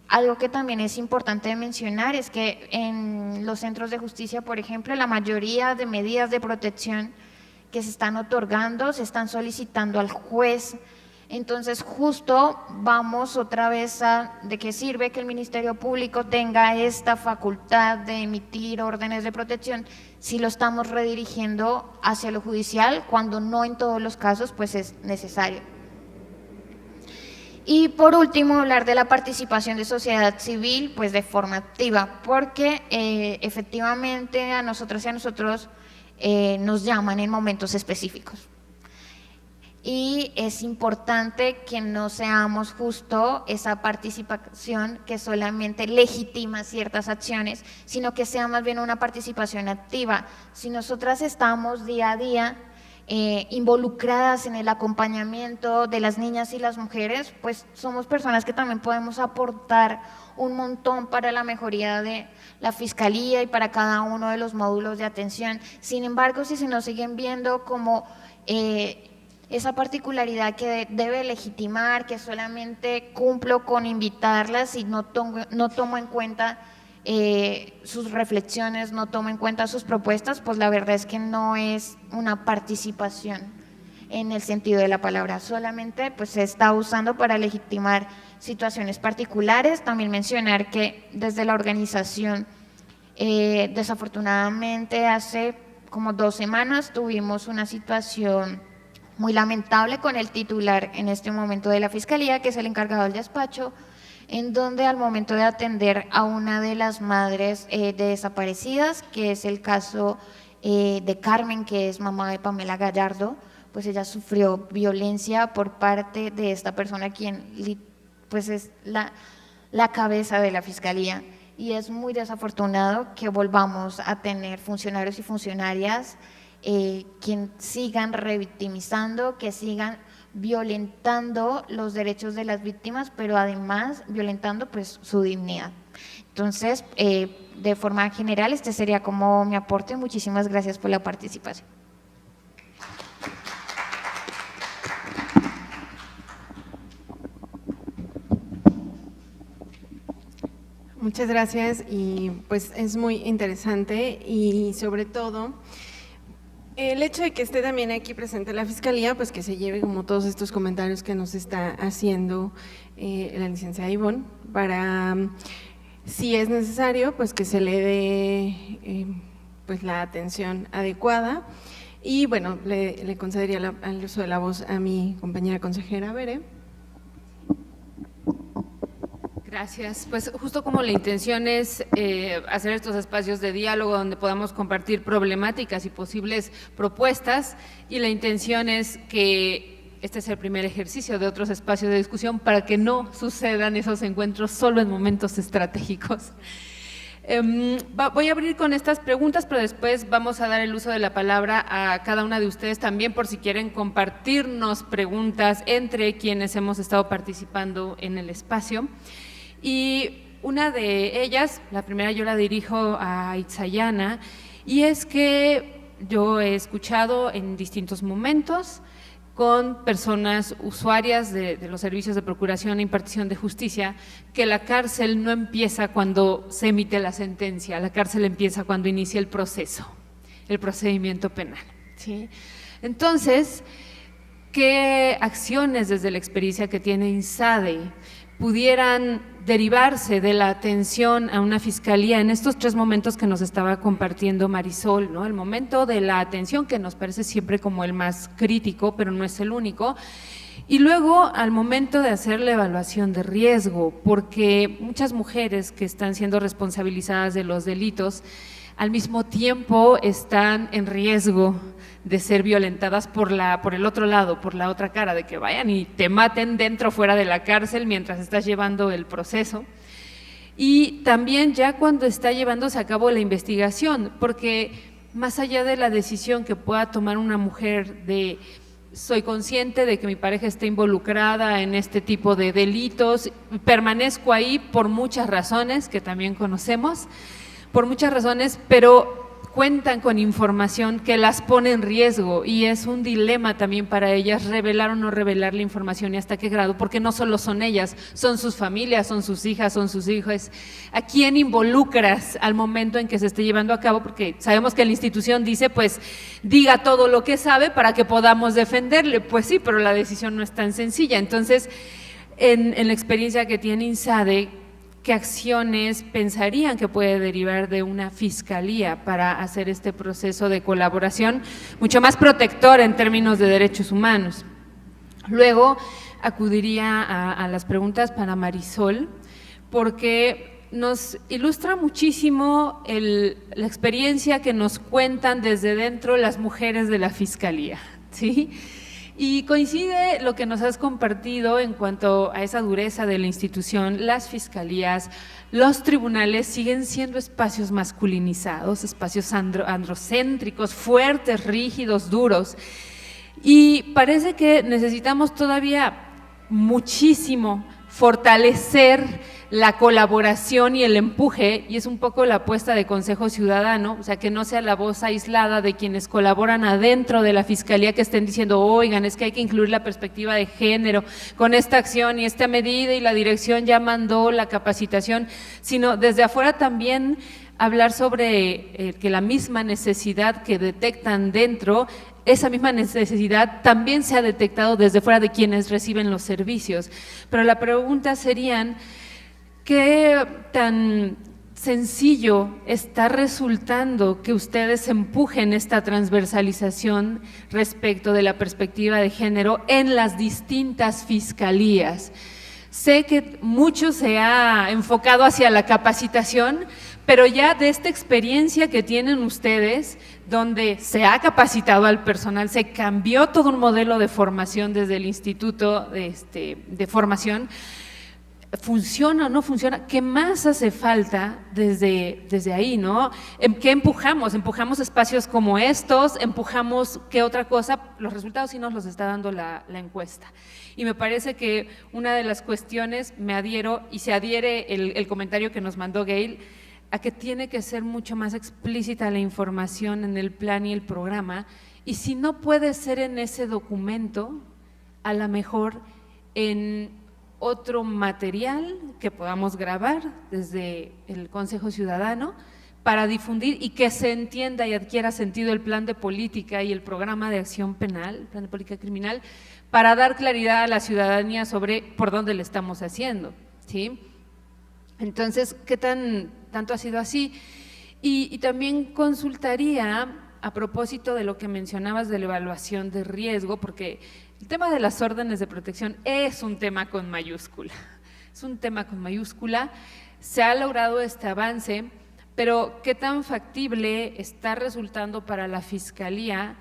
Algo que también es importante mencionar es que en los centros de justicia, por ejemplo, la mayoría de medidas de protección que se están otorgando se están solicitando al juez. Entonces, justo vamos otra vez ¿de qué sirve que el Ministerio Público tenga esta facultad de emitir órdenes de protección si lo estamos redirigiendo hacia lo judicial, cuando no en todos los casos pues es necesario? Y por último, hablar de la participación de sociedad civil pues de forma activa, porque efectivamente a nosotras y a nosotros nos llaman en momentos específicos. Y es importante que no seamos justo esa participación que solamente legitima ciertas acciones, sino que sea más bien una participación activa. Si nosotras estamos día a día involucradas en el acompañamiento de las niñas y las mujeres, pues somos personas que también podemos aportar un montón para la mejoría de la Fiscalía y para cada uno de los módulos de atención. Sin embargo, si se nos siguen viendo como esa particularidad que debe legitimar, que solamente cumplo con invitarlas y no tomo en cuenta sus reflexiones, no tomo en cuenta sus propuestas, pues la verdad es que no es una participación en el sentido de la palabra, solamente pues se está usando para legitimar situaciones particulares. También mencionar que desde la organización, desafortunadamente hace como 2 semanas tuvimos una situación muy lamentable con el titular en este momento de la Fiscalía, que es el encargado del despacho, en donde al momento de atender a una de las madres de desaparecidas, que es el caso de Carmen, que es mamá de Pamela Gallardo, pues ella sufrió violencia por parte de esta persona, quien pues es la cabeza de la Fiscalía. Y es muy desafortunado que volvamos a tener funcionarios y funcionarias quien sigan revictimizando, que sigan violentando los derechos de las víctimas, pero además violentando pues su dignidad. Entonces, de forma general, este sería como mi aporte. Muchísimas gracias por la participación. Muchas gracias, y pues es muy interesante, y sobre todo el hecho de que esté también aquí presente la Fiscalía, pues que se lleve como todos estos comentarios que nos está haciendo la licenciada Ivonne, para, si es necesario, pues que se le dé pues la atención adecuada. Y bueno, le concedería el uso de la voz a mi compañera consejera Bere. Gracias. Pues justo como la intención es hacer estos espacios de diálogo donde podamos compartir problemáticas y posibles propuestas, y la intención es que este es el primer ejercicio de otros espacios de discusión para que no sucedan esos encuentros solo en momentos estratégicos. Voy a abrir con estas preguntas, pero después vamos a dar el uso de la palabra a cada una de ustedes también por si quieren compartirnos preguntas entre quienes hemos estado participando en el espacio. Y una de ellas, la primera yo la dirijo a Itzayana, y es que yo he escuchado en distintos momentos con personas usuarias de los servicios de procuración e impartición de justicia, que la cárcel no empieza cuando se emite la sentencia, la cárcel empieza cuando inicia el proceso, el procedimiento penal, ¿sí? Entonces, ¿qué acciones desde la experiencia que tiene INSADE pudieran derivarse de la atención a una fiscalía en estos 3 momentos que nos estaba compartiendo Marisol, ¿no? El momento de la atención, que nos parece siempre como el más crítico, pero no es el único, y luego al momento de hacer la evaluación de riesgo, porque muchas mujeres que están siendo responsabilizadas de los delitos al mismo tiempo están en riesgo de ser violentadas por el otro lado, por la otra cara, de que vayan y te maten dentro o fuera de la cárcel mientras estás llevando el proceso. Y también ya cuando está llevándose a cabo la investigación, porque más allá de la decisión que pueda tomar una mujer de soy consciente de que mi pareja está involucrada en este tipo de delitos, permanezco ahí por muchas razones que también conocemos, por muchas razones, pero cuentan con información que las pone en riesgo y es un dilema también para ellas revelar o no revelar la información y hasta qué grado, porque no solo son ellas, son sus familias, son sus hijas, son sus hijos. ¿A quién involucras al momento en que se esté llevando a cabo? Porque sabemos que la institución dice, pues, diga todo lo que sabe para que podamos defenderle. Pues sí, pero la decisión no es tan sencilla. Entonces, en la experiencia que tiene INSADE, ¿qué acciones pensarían que puede derivar de una fiscalía para hacer este proceso de colaboración mucho más protector en términos de derechos humanos? Luego acudiría a las preguntas para Marisol, porque nos ilustra muchísimo la experiencia que nos cuentan desde dentro las mujeres de la fiscalía, ¿sí? Y coincide lo que nos has compartido en cuanto a esa dureza de la institución. Las fiscalías, los tribunales siguen siendo espacios masculinizados, espacios androcéntricos, fuertes, rígidos, duros. Y parece que necesitamos todavía muchísimo fortalecer la colaboración y el empuje, y es un poco la apuesta de Consejo Ciudadano, o sea, que no sea la voz aislada de quienes colaboran adentro de la Fiscalía que estén diciendo, oigan, es que hay que incluir la perspectiva de género con esta acción y esta medida y la dirección ya mandó la capacitación, sino desde afuera también hablar sobre que la misma necesidad que detectan dentro, esa misma necesidad también se ha detectado desde fuera de quienes reciben los servicios. Pero la pregunta serían, ¿qué tan sencillo está resultando que ustedes empujen esta transversalización respecto de la perspectiva de género en las distintas fiscalías? Sé que mucho se ha enfocado hacia la capacitación, pero ya de esta experiencia que tienen ustedes, donde se ha capacitado al personal, se cambió todo un modelo de formación desde el Instituto de Formación, ¿funciona o no funciona? ¿Qué más hace falta desde ahí, no? ¿Qué empujamos? ¿Empujamos espacios como estos? ¿Empujamos qué otra cosa? Los resultados sí nos los está dando la encuesta. Y me parece que una de las cuestiones, me adhiero y se adhiere el comentario que nos mandó Gail, a que tiene que ser mucho más explícita la información en el plan y el programa, y si no puede ser en ese documento, a lo mejor en otro material que podamos grabar desde el Consejo Ciudadano para difundir y que se entienda y adquiera sentido el plan de política y el programa de acción penal, el plan de política criminal, para dar claridad a la ciudadanía sobre por dónde le estamos haciendo, ¿sí? Entonces, ¿qué tanto ha sido así? Y también consultaría a propósito de lo que mencionabas de la evaluación de riesgo, porque el tema de las órdenes de protección es un tema con mayúscula, es un tema con mayúscula, se ha logrado este avance, pero ¿qué tan factible está resultando para la Fiscalía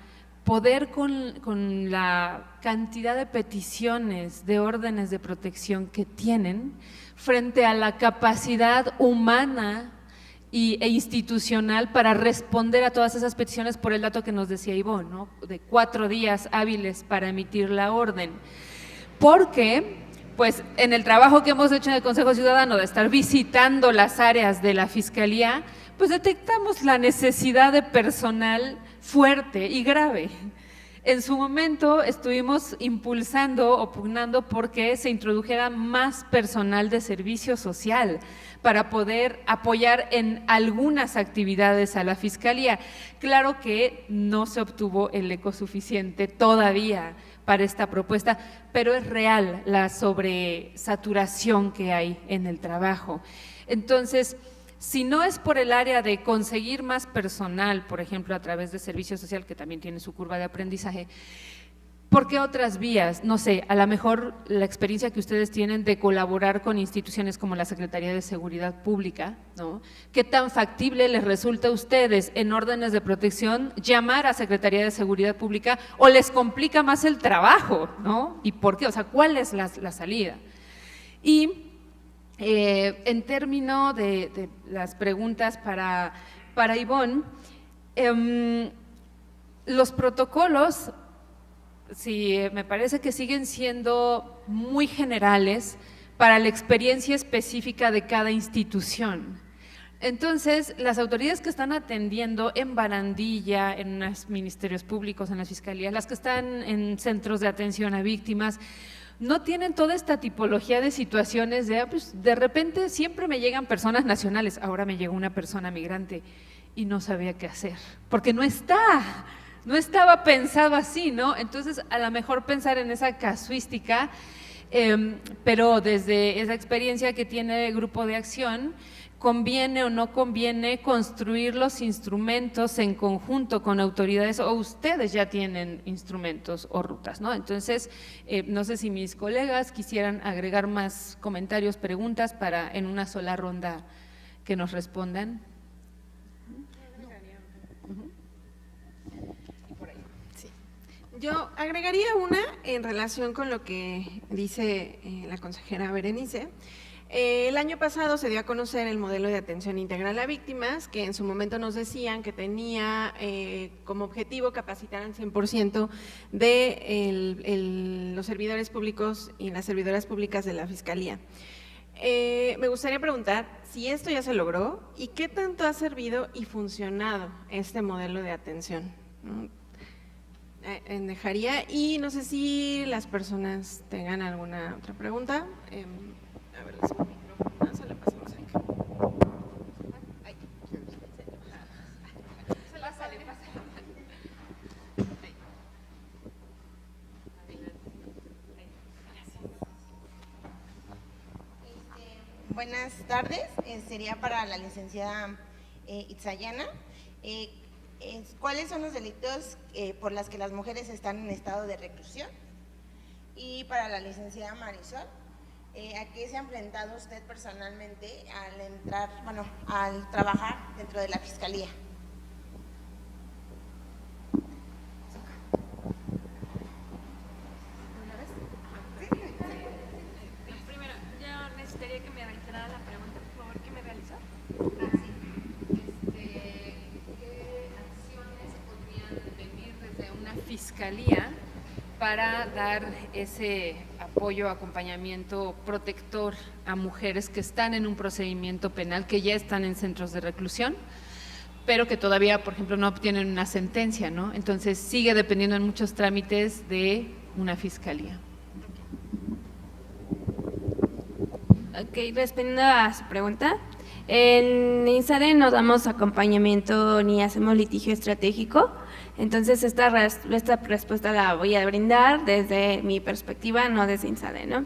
poder con la cantidad de peticiones de órdenes de protección que tienen frente a la capacidad humana e institucional para responder a todas esas peticiones, por el dato que nos decía Ivonne, ¿no? De 4 días hábiles para emitir la orden. Porque, pues, en el trabajo que hemos hecho en el Consejo Ciudadano de estar visitando las áreas de la Fiscalía, pues detectamos la necesidad de personal fuerte y grave. En su momento estuvimos impulsando o pugnando porque se introdujera más personal de servicio social para poder apoyar en algunas actividades a la Fiscalía. Claro que no se obtuvo el eco suficiente todavía para esta propuesta, pero es real la sobresaturación que hay en el trabajo. Entonces, si no es por el área de conseguir más personal, por ejemplo, a través de servicio social, que también tiene su curva de aprendizaje, ¿por qué otras vías? No sé, a lo mejor la experiencia que ustedes tienen de colaborar con instituciones como la Secretaría de Seguridad Pública, ¿no? ¿Qué tan factible les resulta a ustedes en órdenes de protección llamar a Secretaría de Seguridad Pública o les complica más el trabajo, ¿no? ¿Y por qué? O sea, ¿cuál es la salida? Y en términos de las preguntas para Ivonne, los protocolos, sí, me parece que siguen siendo muy generales para la experiencia específica de cada institución. Entonces, las autoridades que están atendiendo en barandilla, en los ministerios públicos, en las fiscalías, las que están en centros de atención a víctimas, no tienen toda esta tipología de situaciones de, pues, de repente siempre me llegan personas nacionales, ahora me llegó una persona migrante y no sabía qué hacer, porque no estaba pensado así, ¿no? Entonces, a lo mejor pensar en esa casuística, pero desde esa experiencia que tiene el grupo de acción, ¿conviene o no conviene construir los instrumentos en conjunto con autoridades o ustedes ya tienen instrumentos o rutas, ¿no? Entonces, no sé si mis colegas quisieran agregar más comentarios, preguntas para en una sola ronda que nos respondan. Sí. Yo agregaría una en relación con lo que dice la consejera Berenice. El año pasado se dio a conocer el modelo de atención integral a víctimas, que en su momento nos decían que tenía como objetivo capacitar al 100% de los servidores públicos y las servidoras públicas de la Fiscalía. Me gustaría preguntar si esto ya se logró y qué tanto ha servido y funcionado este modelo de atención. Dejaría, y no sé si las personas tengan alguna otra pregunta. A ver, se la pasamos acá. Buenas tardes, sería para la licenciada Itzayana. ¿Cuáles son los delitos por los que las mujeres están en estado de reclusión? Y para la licenciada Marisol, ¿a qué se ha enfrentado usted personalmente al entrar, al trabajar dentro de la Fiscalía? Primero, yo necesitaría que me reiterara la pregunta, por favor, ¿qué me realizó? ¿Qué acciones podrían venir desde una fiscalía para dar ese apoyo, acompañamiento protector a mujeres que están en un procedimiento penal, que ya están en centros de reclusión, pero que todavía, por ejemplo, no obtienen una sentencia, ¿no? Entonces, sigue dependiendo en muchos trámites de una fiscalía. Ok, respondiendo a su pregunta, en INSADE no damos acompañamiento ni hacemos litigio estratégico. Entonces, esta respuesta la voy a brindar desde mi perspectiva, no desde INSADE, ¿no?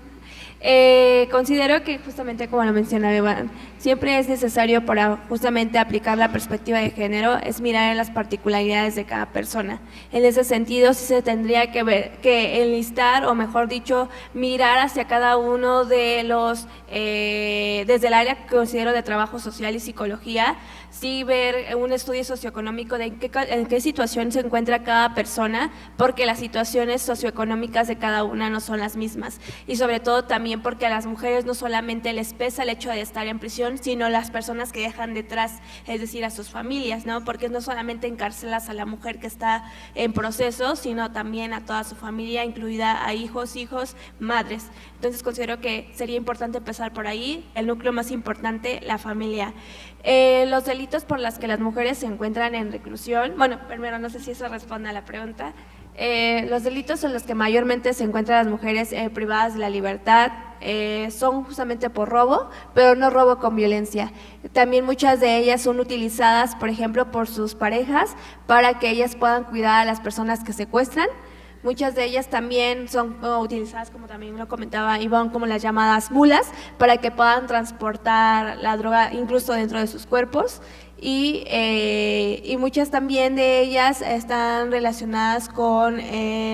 Considero que justamente como lo mencionaba Iván, siempre es necesario para justamente aplicar la perspectiva de género, es mirar en las particularidades de cada persona. En ese sentido, sí se tendría que enlistar, o mejor dicho, mirar hacia cada uno de los, desde el área que considero de trabajo social y psicología, sí ver un estudio socioeconómico de en qué situación se encuentra cada persona, porque las situaciones socioeconómicas de cada una no son las mismas, y sobre todo también porque a las mujeres no solamente les pesa el hecho de estar en prisión, sino las personas que dejan detrás, es decir, a sus familias, ¿no? Porque no solamente encarcelas a la mujer que está en proceso, sino también a toda su familia, incluida a hijos, madres. Entonces considero que sería importante empezar por ahí, el núcleo más importante, la familia. Los delitos por los que las mujeres se encuentran en reclusión, bueno, primero no sé si eso responde a la pregunta. Los delitos en los que mayormente se encuentran las mujeres privadas de la libertad son justamente por robo, pero no robo con violencia. También muchas de ellas son utilizadas, por ejemplo, por sus parejas para que ellas puedan cuidar a las personas que secuestran. Muchas de ellas también son utilizadas, como también lo comentaba Iván, como las llamadas mulas, para que puedan transportar la droga incluso dentro de sus cuerpos. Y muchas también de ellas están relacionadas con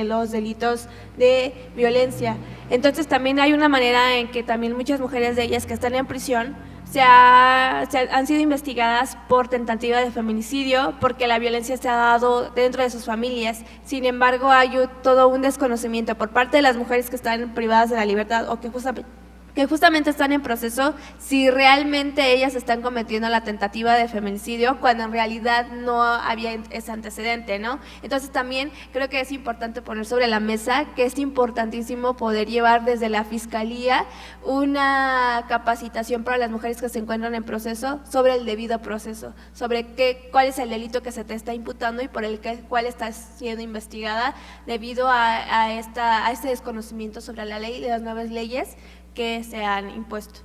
los delitos de violencia. Entonces también hay una manera en que también muchas mujeres de ellas que están en prisión han sido investigadas por tentativa de feminicidio, porque la violencia se ha dado dentro de sus familias. Sin embargo, hay todo un desconocimiento por parte de las mujeres que están privadas de la libertad o que justamente están en proceso, si realmente ellas están cometiendo la tentativa de feminicidio, cuando en realidad no había ese antecedente, ¿no? Entonces también creo que es importante poner sobre la mesa que es importantísimo poder llevar desde la Fiscalía una capacitación para las mujeres que se encuentran en proceso sobre el debido proceso, sobre cuál es el delito que se te está imputando y por cuál está siendo investigada debido a este desconocimiento sobre la ley y las nuevas leyes que se han impuesto.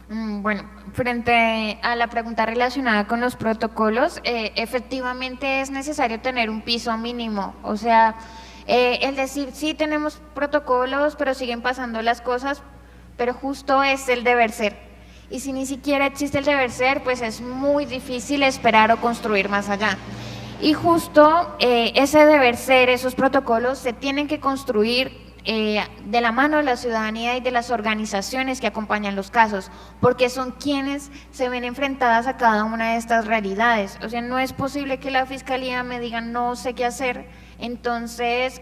Bueno, frente a la pregunta relacionada con los protocolos, efectivamente es necesario tener un piso mínimo, o sea, el decir, sí tenemos protocolos, pero siguen pasando las cosas, pero justo es el deber ser. Y si ni siquiera existe el deber ser, pues es muy difícil esperar o construir más allá. Y justo ese deber ser, esos protocolos se tienen que construir de la mano de la ciudadanía y de las organizaciones que acompañan los casos, porque son quienes se ven enfrentadas a cada una de estas realidades. O sea, no es posible que la Fiscalía me diga no sé qué hacer, entonces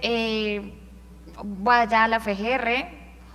vaya a la FGR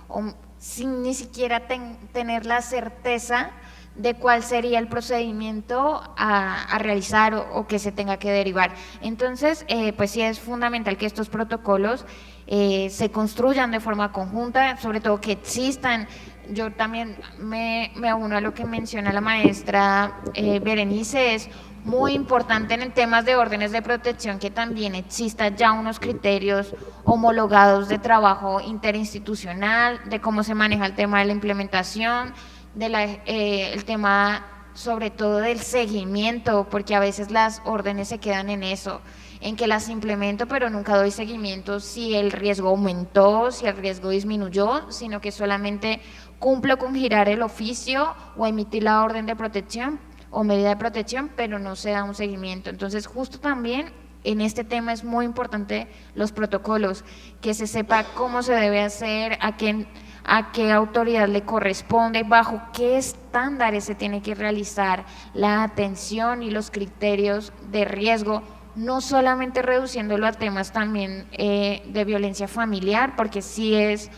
o sin ni siquiera tener la certeza de cuál sería el procedimiento a realizar o que se tenga que derivar. Entonces, pues sí es fundamental que estos protocolos se construyan de forma conjunta, sobre todo que existan. Yo también me uno a lo que menciona la maestra Berenice, es muy importante en temas de órdenes de protección que también exista ya unos criterios homologados de trabajo interinstitucional, de cómo se maneja el tema de la implementación, el tema sobre todo del seguimiento, porque a veces las órdenes se quedan en eso, en que las implemento pero nunca doy seguimiento si el riesgo aumentó, si el riesgo disminuyó, sino que solamente cumplo con girar el oficio o emitir la orden de protección o medida de protección, pero no se da un seguimiento. Entonces, justo también en este tema es muy importante los protocolos, que se sepa cómo se debe hacer, a qué autoridad le corresponde, bajo qué estándares se tiene que realizar la atención y los criterios de riesgo, no solamente reduciéndolo a temas también de violencia familiar, porque sí es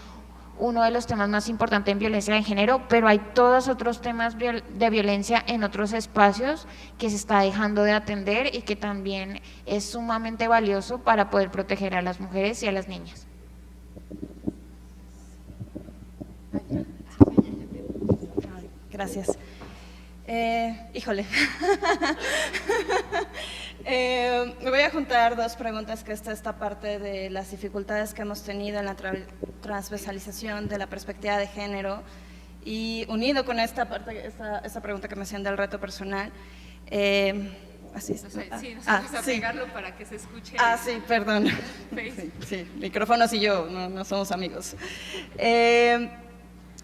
uno de los temas más importantes en violencia de género, pero hay todos otros temas de violencia en otros espacios que se está dejando de atender y que también es sumamente valioso para poder proteger a las mujeres y a las niñas. Gracias. Híjole. Me voy a juntar dos preguntas, que esta parte de las dificultades que hemos tenido en la transversalización de la perspectiva de género, y unido con esta pregunta que me hacían del reto personal. así. O sea, sí, Ah, nosotros a sí. pegarlo para que se escuche. Ah, sí, perdón. Face. Sí, micrófonos y yo no somos amigos.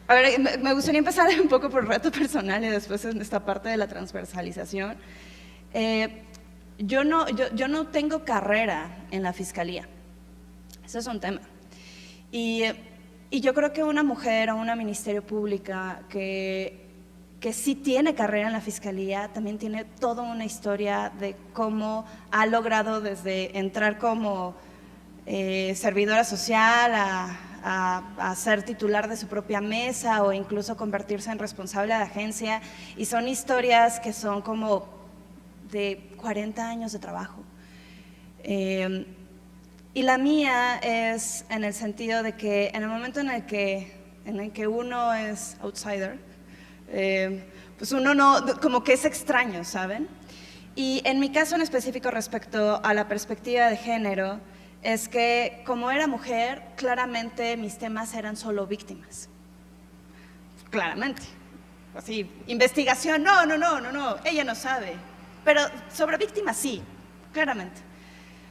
A ver, me gustaría empezar un poco por reto personal y después en esta parte de la transversalización. Yo no tengo carrera en la fiscalía. Ese es un tema. Y yo creo que una mujer o una ministerio pública que sí tiene carrera en la fiscalía, también tiene toda una historia de cómo ha logrado desde entrar como servidora social a ser titular de su propia mesa o incluso convertirse en responsable de agencia. Y son historias que son como de 40 años de trabajo. Y la mía es en el sentido de que en el momento en el que uno es outsider, pues uno no, como que es extraño, ¿saben? Y en mi caso en específico respecto a la perspectiva de género, es que como era mujer, claramente mis temas eran solo víctimas. Claramente. Así, investigación, no, ella no sabe. Pero sobre víctimas sí, claramente.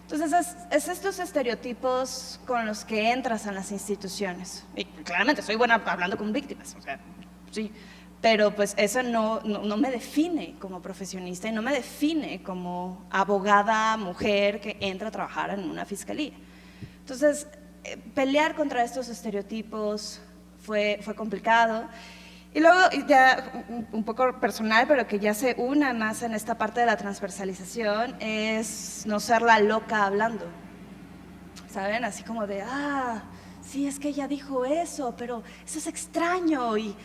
Entonces, es estos estereotipos con los que entras a las instituciones. Y claramente, soy buena hablando con víctimas, o sea, sí. Pero pues eso no me define como profesionista y no me define como abogada mujer que entra a trabajar en una fiscalía. Entonces, pelear contra estos estereotipos fue complicado. Y luego, ya un poco personal, pero que ya se una más en esta parte de la transversalización, es no ser la loca hablando, ¿saben? Así como de, sí, es que ella dijo eso, pero eso es extraño y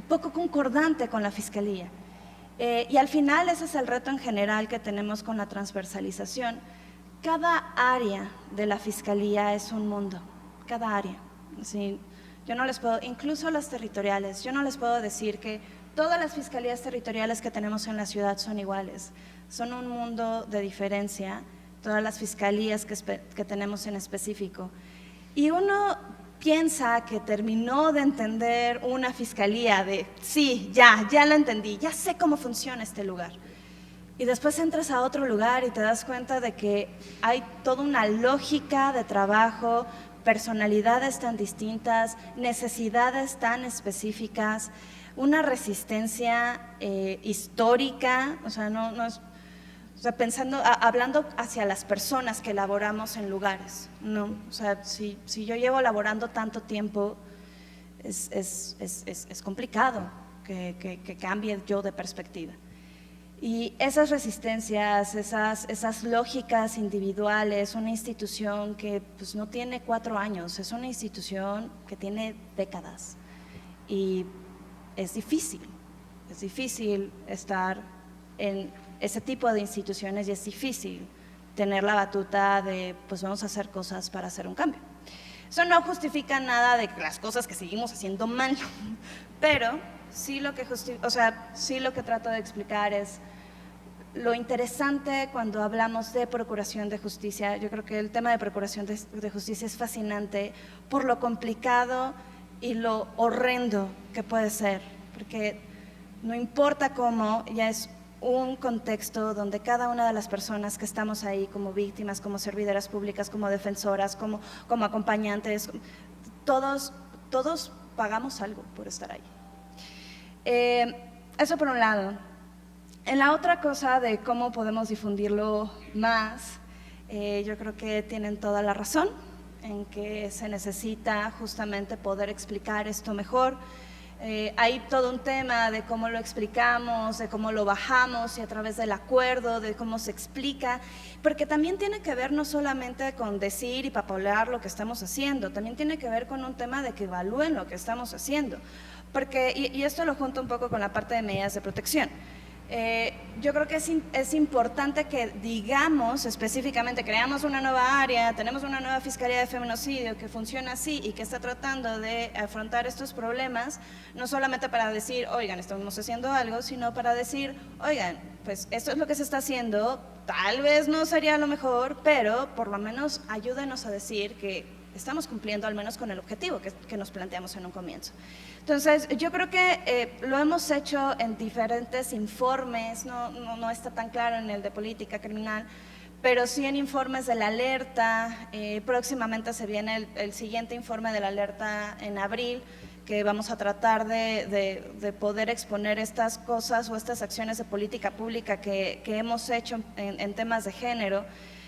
poco concordante con la fiscalía. Y al final ese es el reto en general que tenemos con la transversalización. Cada área de la fiscalía es un mundo, cada área. ¿Sí? Yo no les puedo, incluso las territoriales, yo no les puedo decir que todas las fiscalías territoriales que tenemos en la ciudad son iguales. Son un mundo de diferencia, todas las fiscalías que tenemos en específico. Y uno piensa que terminó de entender una fiscalía de, sí, ya la entendí, ya sé cómo funciona este lugar. Y después entras a otro lugar y te das cuenta de que hay toda una lógica de trabajo, personalidades tan distintas, necesidades tan específicas, una resistencia histórica, o sea, no es, o sea, hablando hacia las personas que laboramos en lugares, ¿no? O sea, si yo llevo laborando tanto tiempo, es complicado que cambie yo de perspectiva. Y esas resistencias, esas lógicas individuales, una institución que pues, no tiene 4 años, es una institución que tiene décadas. Y es difícil estar en ese tipo de instituciones y es difícil tener la batuta de, pues vamos a hacer cosas para hacer un cambio. Eso no justifica nada de las cosas que seguimos haciendo mal, pero sí lo que trato de explicar es lo interesante cuando hablamos de procuración de justicia. Yo creo que el tema de procuración de justicia es fascinante por lo complicado y lo horrendo que puede ser, porque no importa cómo, ya es un contexto donde cada una de las personas que estamos ahí como víctimas, como servidoras públicas, como defensoras, como acompañantes, todos pagamos algo por estar ahí. Eso por un lado. En la otra cosa de cómo podemos difundirlo más, yo creo que tienen toda la razón en que se necesita justamente poder explicar esto mejor. Hay todo un tema de cómo lo explicamos, de cómo lo bajamos y a través del acuerdo, de cómo se explica, porque también tiene que ver no solamente con decir y papolear lo que estamos haciendo, también tiene que ver con un tema de que evalúen lo que estamos haciendo, porque, y esto lo junto un poco con la parte de medidas de protección. Yo creo que es importante que digamos específicamente, creamos una nueva área, tenemos una nueva Fiscalía de Feminicidio que funciona así y que está tratando de afrontar estos problemas, no solamente para decir, oigan, estamos haciendo algo, sino para decir, oigan, pues esto es lo que se está haciendo, tal vez no sería lo mejor, pero por lo menos ayúdenos a decir que estamos cumpliendo al menos con el objetivo que nos planteamos en un comienzo. Entonces, yo creo que lo hemos hecho en diferentes informes, no está tan claro en el de política criminal, pero sí en informes de la alerta. Próximamente se viene el siguiente informe de la alerta en abril, que vamos a tratar de poder exponer estas cosas o estas acciones de política pública que hemos hecho en temas de género.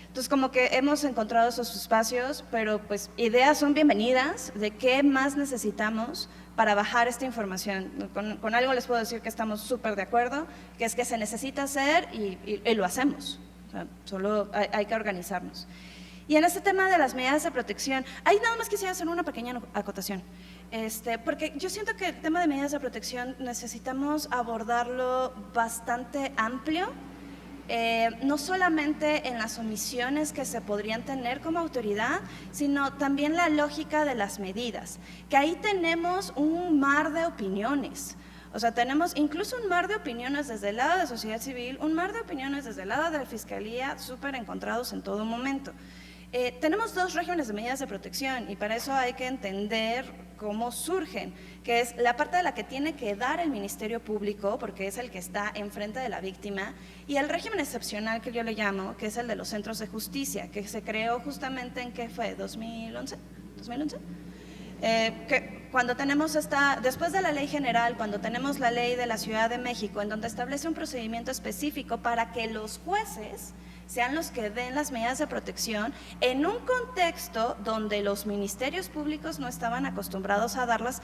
Entonces, como que hemos encontrado esos espacios, pero pues ideas son bienvenidas de qué más necesitamos para bajar esta información. Con algo les puedo decir que estamos súper de acuerdo, que es que se necesita hacer y lo hacemos. O sea, solo hay que organizarnos. Y en este tema de las medidas de protección, ahí nada más quisiera hacer una pequeña acotación, porque yo siento que el tema de medidas de protección necesitamos abordarlo bastante amplio, no solamente en las omisiones que se podrían tener como autoridad, sino también la lógica de las medidas, que ahí tenemos un mar de opiniones. O sea, tenemos incluso un mar de opiniones desde el lado de sociedad civil, un mar de opiniones desde el lado de la Fiscalía, súper encontrados en todo momento. Tenemos dos regímenes de medidas de protección y para eso hay que entender cómo surgen, que es la parte de la que tiene que dar el Ministerio Público, porque es el que está enfrente de la víctima, y el régimen excepcional que yo le llamo, que es el de los centros de justicia, que se creó justamente en, ¿qué fue? ¿2011? Que cuando tenemos después de la ley general, cuando tenemos la ley de la Ciudad de México, en donde establece un procedimiento específico para que los jueces sean los que den las medidas de protección en un contexto donde los ministerios públicos no estaban acostumbrados a darlas,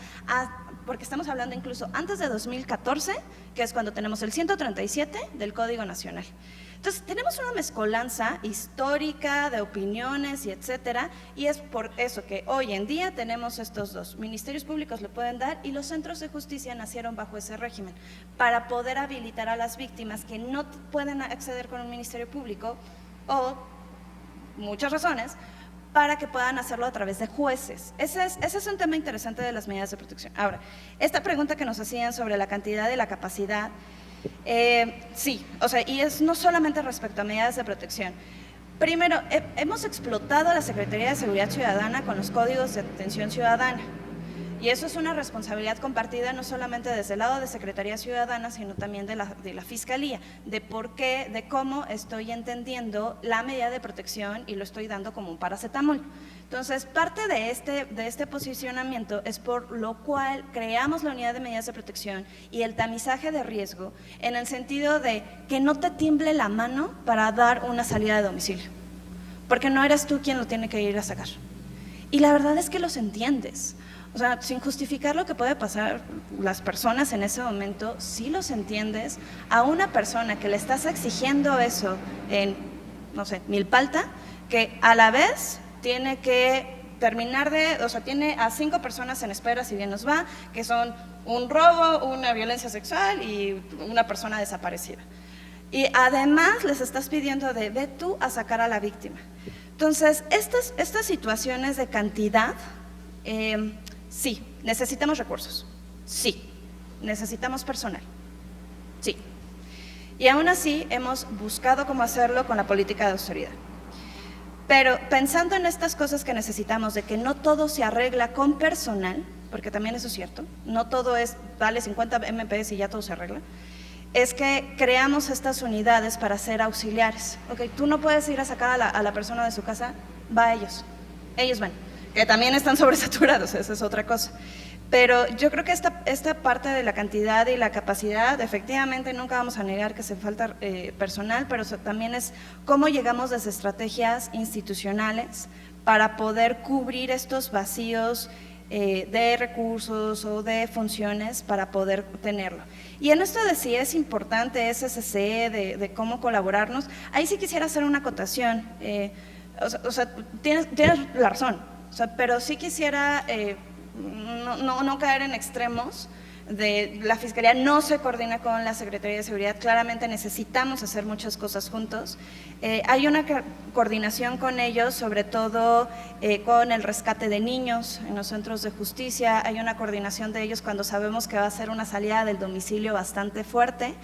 porque estamos hablando incluso antes de 2014, que es cuando tenemos el 137 del Código Nacional. Entonces, tenemos una mezcolanza histórica de opiniones y etcétera, y es por eso que hoy en día tenemos estos dos. Ministerios públicos lo pueden dar y los centros de justicia nacieron bajo ese régimen, para poder habilitar a las víctimas que no pueden acceder con un ministerio público o muchas razones, para que puedan hacerlo a través de jueces. Ese es un tema interesante de las medidas de protección. Ahora, esta pregunta que nos hacían sobre la cantidad y la capacidad, sí, o sea, y es no solamente respecto a medidas de protección. Primero, hemos explotado a la Secretaría de Seguridad Ciudadana con los códigos de atención ciudadana. Y eso es una responsabilidad compartida no solamente desde el lado de Secretaría Ciudadana, sino también de la Fiscalía, de por qué, de cómo estoy entendiendo la medida de protección y lo estoy dando como un paracetamol. Entonces, parte de este posicionamiento es por lo cual creamos la unidad de medidas de protección y el tamizaje de riesgo, en el sentido de que no te tiemble la mano para dar una salida de domicilio, porque no eres tú quien lo tiene que ir a sacar. Y la verdad es que los entiendes. O sea, sin justificar lo que puede pasar las personas en ese momento, sí los entiendes. A una persona que le estás exigiendo eso en, no sé, Milpalta, que a la vez tiene que terminar o sea, tiene a 5 personas en espera, si bien nos va, que son un robo, una violencia sexual y una persona desaparecida. Y además les estás pidiendo ve tú a sacar a la víctima. Entonces, estas situaciones de cantidad, sí, necesitamos recursos, sí, necesitamos personal, sí. Y aún así hemos buscado cómo hacerlo con la política de austeridad. Pero pensando en estas cosas que necesitamos, de que no todo se arregla con personal, porque también eso es cierto, no todo es dale 50 MPs y ya todo se arregla, es que creamos estas unidades para ser auxiliares. Ok, tú no puedes ir a sacar a la persona de su casa, va a ellos van. Que también están sobresaturados, esa es otra cosa. Pero yo creo que esta parte de la cantidad y la capacidad, efectivamente nunca vamos a negar que hace falta personal, pero también es cómo llegamos desde estrategias institucionales para poder cubrir estos vacíos de recursos o de funciones para poder tenerlo. Y en esto de si es importante SSC, de cómo colaborarnos, ahí sí quisiera hacer una acotación. O sea, tienes la razón. O sea, pero sí quisiera no caer en extremos de la Fiscalía no se coordina con la Secretaría de Seguridad, claramente necesitamos hacer muchas cosas juntos. Hay una coordinación con ellos, sobre todo con el rescate de niños en los centros de justicia, hay una coordinación de ellos cuando sabemos que va a ser una salida del domicilio bastante fuerte.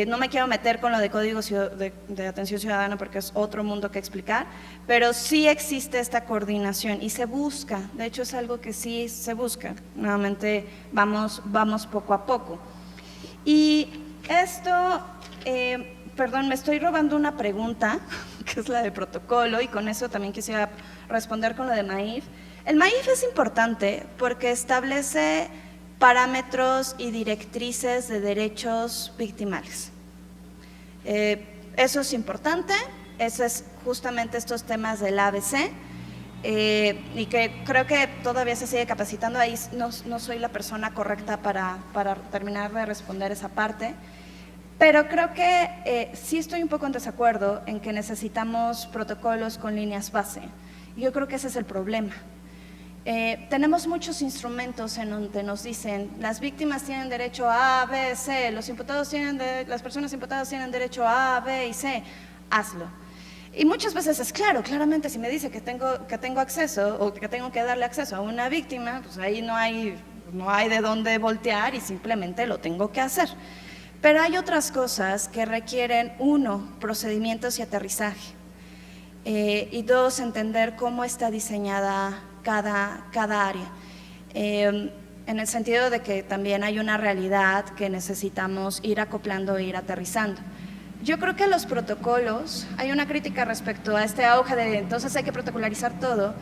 No me quiero meter con lo de código de atención ciudadana porque es otro mundo que explicar, pero sí existe esta coordinación y se busca, de hecho es algo que sí se busca, nuevamente vamos poco a poco. Y esto, perdón, me estoy robando una pregunta, que es la de protocolo, y con eso también quisiera responder con lo de MAIF. El MAIF es importante porque establece parámetros y directrices de derechos victimales. Eso es importante, ese es justamente estos temas del ABC, y que creo que todavía se sigue capacitando, ahí no soy la persona correcta para terminar de responder esa parte, pero creo que sí estoy un poco en desacuerdo en que necesitamos protocolos con líneas base. Yo creo que ese es el problema. Tenemos muchos instrumentos en donde nos dicen las víctimas tienen derecho a A, B, C, las personas imputadas tienen derecho a B y C, hazlo. Y muchas veces es claro, claramente si me dice que tengo acceso o que tengo que darle acceso a una víctima, pues ahí no hay de dónde voltear y simplemente lo tengo que hacer. Pero hay otras cosas que requieren, 1, procedimientos y aterrizaje, y 2, entender cómo está diseñada cada área, en el sentido de que también hay una realidad que necesitamos ir acoplando e ir aterrizando. Yo creo que los protocolos, hay una crítica respecto a este auge de entonces hay que protocolarizar todo,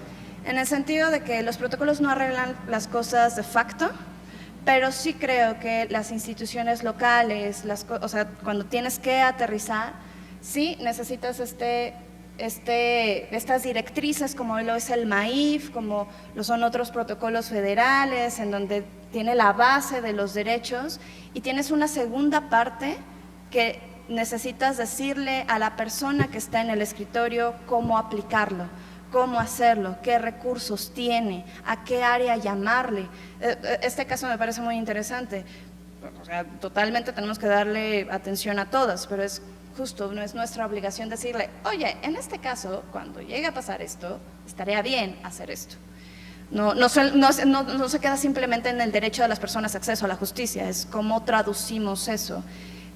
en el sentido de que los protocolos no arreglan las cosas de facto, pero sí creo que las instituciones locales, o sea, cuando tienes que aterrizar, sí necesitas estas directrices como lo es el MAIF, como lo son otros protocolos federales, en donde tiene la base de los derechos y tienes una segunda parte que necesitas decirle a la persona que está en el escritorio cómo aplicarlo, cómo hacerlo, qué recursos tiene, a qué área llamarle. Este caso me parece muy interesante, o sea, totalmente tenemos que darle atención a todas, pero es justo, no es nuestra obligación decirle, oye, en este caso, cuando llegue a pasar esto, estaría bien hacer esto. No se queda simplemente en el derecho de las personas a acceso a la justicia, es cómo traducimos eso.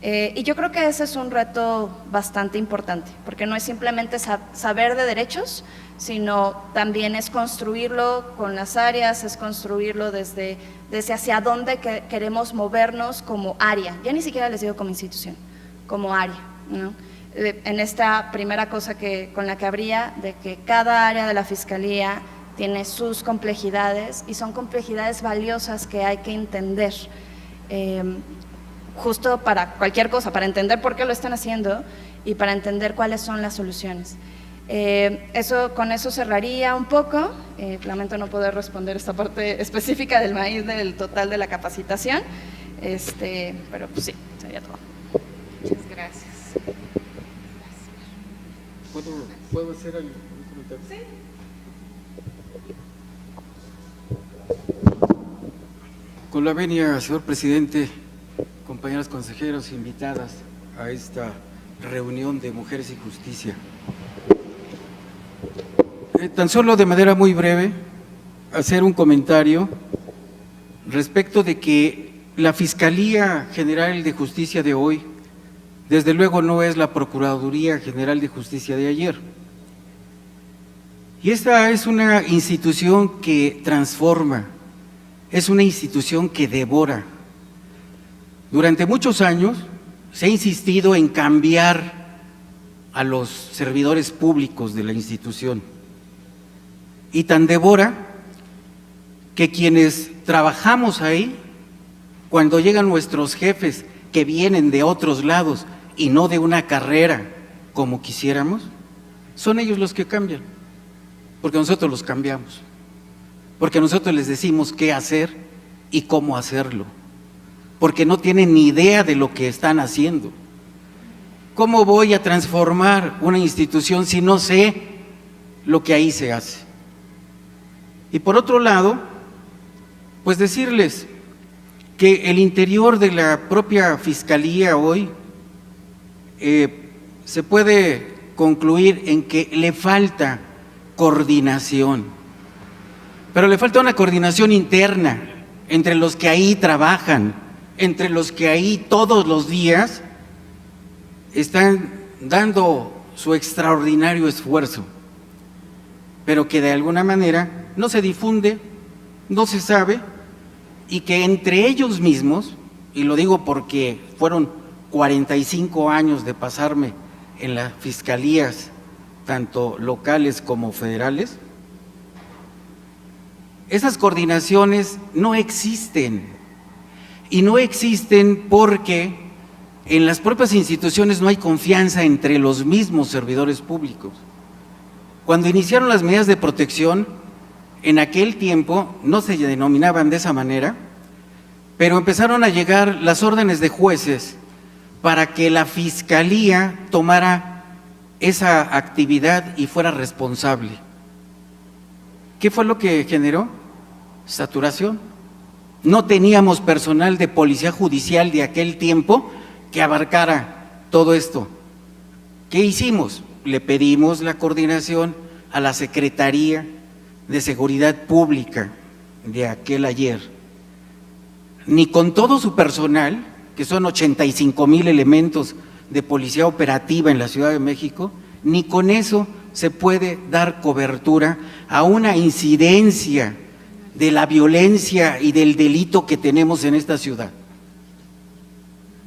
Y yo creo que ese es un reto bastante importante, porque no es simplemente saber de derechos, sino también es construirlo con las áreas, es construirlo desde hacia dónde queremos movernos como área, ya ni siquiera les digo como institución, como área, ¿no? En esta primera cosa con la que habría, de que cada área de la Fiscalía tiene sus complejidades y son complejidades valiosas que hay que entender, justo para cualquier cosa, para entender por qué lo están haciendo y para entender cuáles son las soluciones. Con eso cerraría un poco, lamento no poder responder esta parte específica del MAIF del total de la capacitación, pero pues sí, sería todo. Muchas gracias. ¿Puedo hacer algún comentario? Sí. Con la venia, señor presidente, compañeros consejeros, invitadas a esta reunión de Mujeres y Justicia. Tan solo de manera muy breve, hacer un comentario respecto de que la Fiscalía General de Justicia de hoy, desde luego no es la Procuraduría General de Justicia de ayer. Y esta es una institución que transforma, es una institución que devora. Durante muchos años se ha insistido en cambiar a los servidores públicos de la institución. Y tan devora que quienes trabajamos ahí, cuando llegan nuestros jefes que vienen de otros lados y no de una carrera como quisiéramos, son ellos los que cambian, porque nosotros los cambiamos, porque nosotros les decimos qué hacer y cómo hacerlo, porque no tienen ni idea de lo que están haciendo. ¿Cómo voy a transformar una institución si no sé lo que ahí se hace? Y por otro lado, pues decirles que el interior de la propia Fiscalía hoy se puede concluir en que le falta coordinación, pero le falta una coordinación interna entre los que ahí trabajan, entre los que ahí todos los días están dando su extraordinario esfuerzo, pero que de alguna manera no se difunde, no se sabe, y que entre ellos mismos, y lo digo porque fueron 45 años de pasarme en las fiscalías, tanto locales como federales, esas coordinaciones no existen, y no existen porque en las propias instituciones no hay confianza entre los mismos servidores públicos. Cuando iniciaron las medidas de protección, en aquel tiempo no se denominaban de esa manera, pero empezaron a llegar las órdenes de jueces para que la fiscalía tomara esa actividad y fuera responsable. ¿Qué fue lo que generó? Saturación. No teníamos personal de policía judicial de aquel tiempo que abarcara todo esto. ¿Qué hicimos? Le pedimos la coordinación a la Secretaría de Seguridad Pública de aquel ayer. Ni con todo su personal, que son 85,000 elementos de policía operativa en la Ciudad de México, ni con eso se puede dar cobertura a una incidencia de la violencia y del delito que tenemos en esta ciudad.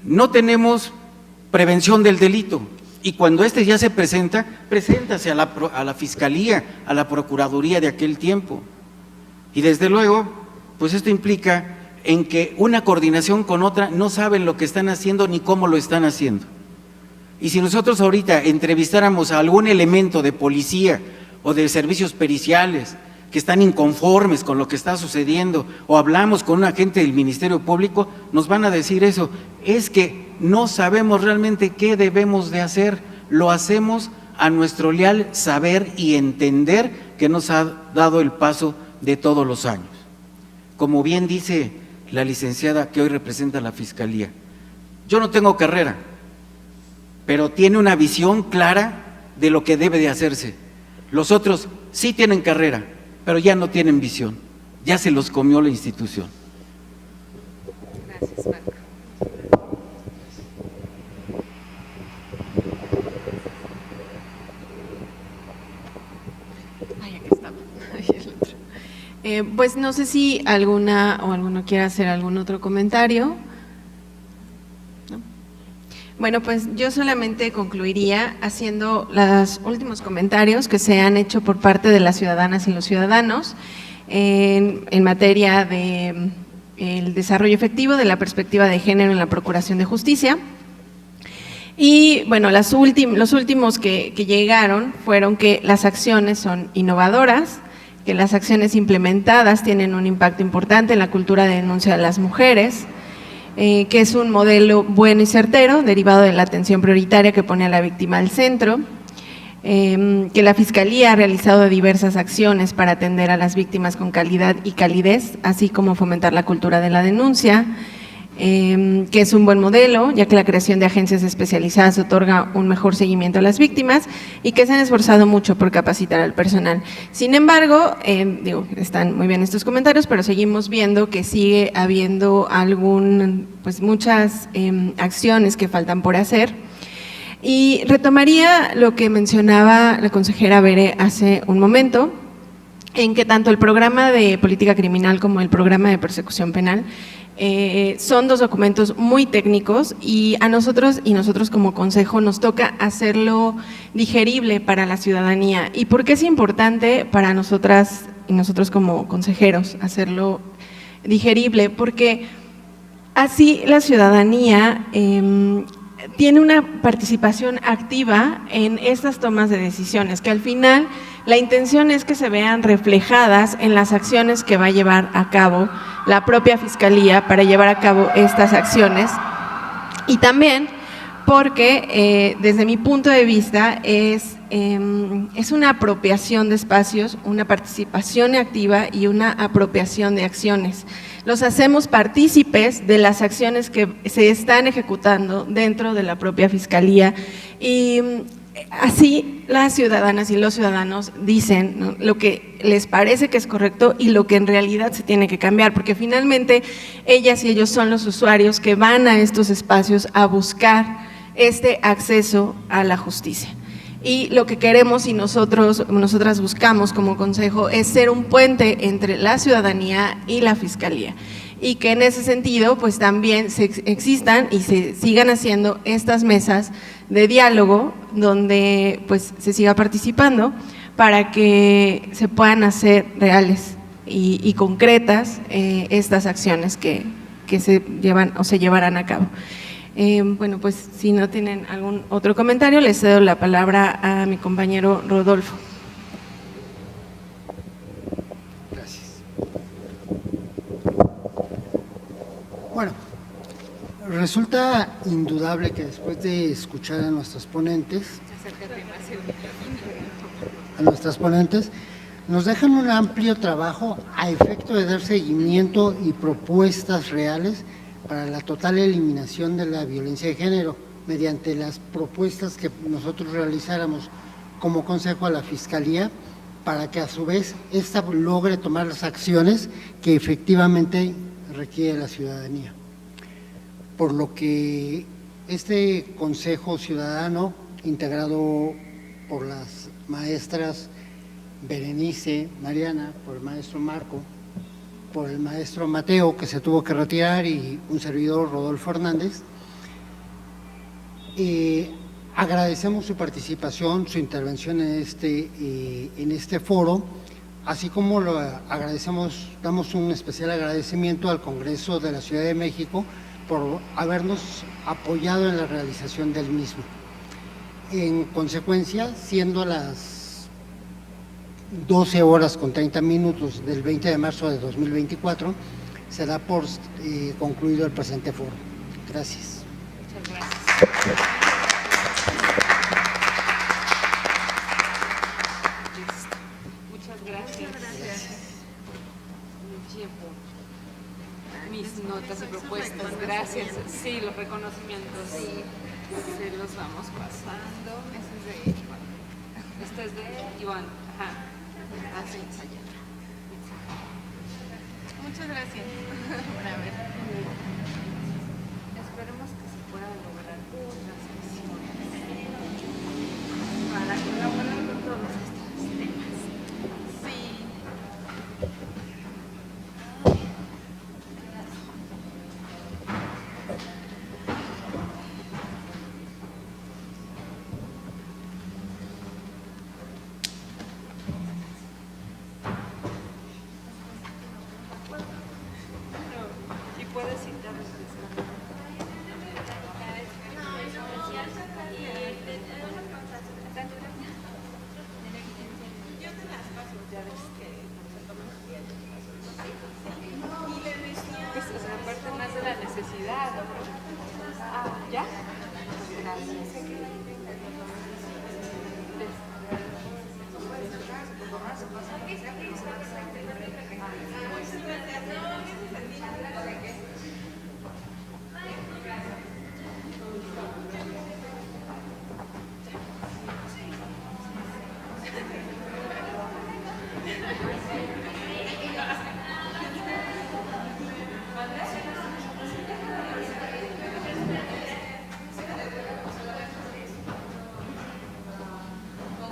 No tenemos prevención del delito, y cuando este ya se presenta, preséntase a la Fiscalía, a la Procuraduría de aquel tiempo. Y desde luego, pues esto implica en que una coordinación con otra no saben lo que están haciendo ni cómo lo están haciendo. Y si nosotros ahorita entrevistáramos a algún elemento de policía o de servicios periciales que están inconformes con lo que está sucediendo, o hablamos con un agente del Ministerio Público, nos van a decir eso, es que no sabemos realmente qué debemos de hacer, lo hacemos a nuestro leal saber y entender que nos ha dado el paso de todos los años. Como bien dice la licenciada que hoy representa la Fiscalía, yo no tengo carrera, pero tiene una visión clara de lo que debe de hacerse. Los otros sí tienen carrera, pero ya no tienen visión, ya se los comió la institución. Gracias, Marco. Ay, acá estaba. Ay, el otro. Pues no sé si alguna o alguno quiera hacer algún otro comentario. ¿No? Bueno, pues yo solamente concluiría haciendo los últimos comentarios que se han hecho por parte de las ciudadanas y los ciudadanos en materia de el desarrollo efectivo de la perspectiva de género en la Procuración de Justicia. Y bueno, los últimos que llegaron fueron que las acciones son innovadoras, que las acciones implementadas tienen un impacto importante en la cultura de denuncia de las mujeres, que es un modelo bueno y certero, derivado de la atención prioritaria que pone a la víctima al centro, que la Fiscalía ha realizado diversas acciones para atender a las víctimas con calidad y calidez, así como fomentar la cultura de la denuncia, que es un buen modelo, ya que la creación de agencias especializadas otorga un mejor seguimiento a las víctimas y que se han esforzado mucho por capacitar al personal. Sin embargo, están muy bien estos comentarios, pero seguimos viendo que sigue habiendo muchas acciones que faltan por hacer. Y retomaría lo que mencionaba la consejera Bere hace un momento, en que tanto el programa de política criminal como el programa de persecución penal son dos documentos muy técnicos y a nosotros como consejo nos toca hacerlo digerible para la ciudadanía. ¿Y por qué es importante para nosotras y nosotros como consejeros hacerlo digerible? Porque así la ciudadanía tiene una participación activa en estas tomas de decisiones, que al final la intención es que se vean reflejadas en las acciones que va a llevar a cabo la propia Fiscalía para llevar a cabo estas acciones. Y también porque desde mi punto de vista es una apropiación de espacios, una participación activa y una apropiación de acciones. Los hacemos partícipes de las acciones que se están ejecutando dentro de la propia Fiscalía y así las ciudadanas y los ciudadanos dicen, ¿no?, lo que les parece que es correcto y lo que en realidad se tiene que cambiar, porque finalmente ellas y ellos son los usuarios que van a estos espacios a buscar este acceso a la justicia. Y lo que queremos y nosotras buscamos como consejo es ser un puente entre la ciudadanía y la Fiscalía, y que en ese sentido pues también existan y se sigan haciendo estas mesas de diálogo donde pues se siga participando para que se puedan hacer reales y concretas estas acciones que se llevan o se llevarán a cabo. Bueno, pues si no tienen algún otro comentario, le cedo la palabra a mi compañero Rodolfo. Gracias. Bueno, resulta indudable que después de escuchar a nuestras ponentes, nos dejan un amplio trabajo a efecto de dar seguimiento y propuestas reales para la total eliminación de la violencia de género, mediante las propuestas que nosotros realizáramos como consejo a la Fiscalía, para que a su vez ésta logre tomar las acciones que efectivamente requiere la ciudadanía. Por lo que este Consejo Ciudadano, integrado por las maestras Berenice, Mariana, por el maestro Marco, por el maestro Mateo, que se tuvo que retirar, y un servidor, Rodolfo Hernández, agradecemos su participación, su intervención en este foro, así como damos un especial agradecimiento al Congreso de la Ciudad de México por habernos apoyado en la realización del mismo. En consecuencia, siendo las 12:30 del 20 de marzo de 2024, se da por concluido el presente foro. Gracias. Muchas gracias. Muchas gracias. Mi tiempo, mis notas y propuestas, gracias. Sí, los reconocimientos, se los vamos pasando. Este es de Iván. Ajá. Así. Muchas gracias por haber. Esperemos que se pueda lograr.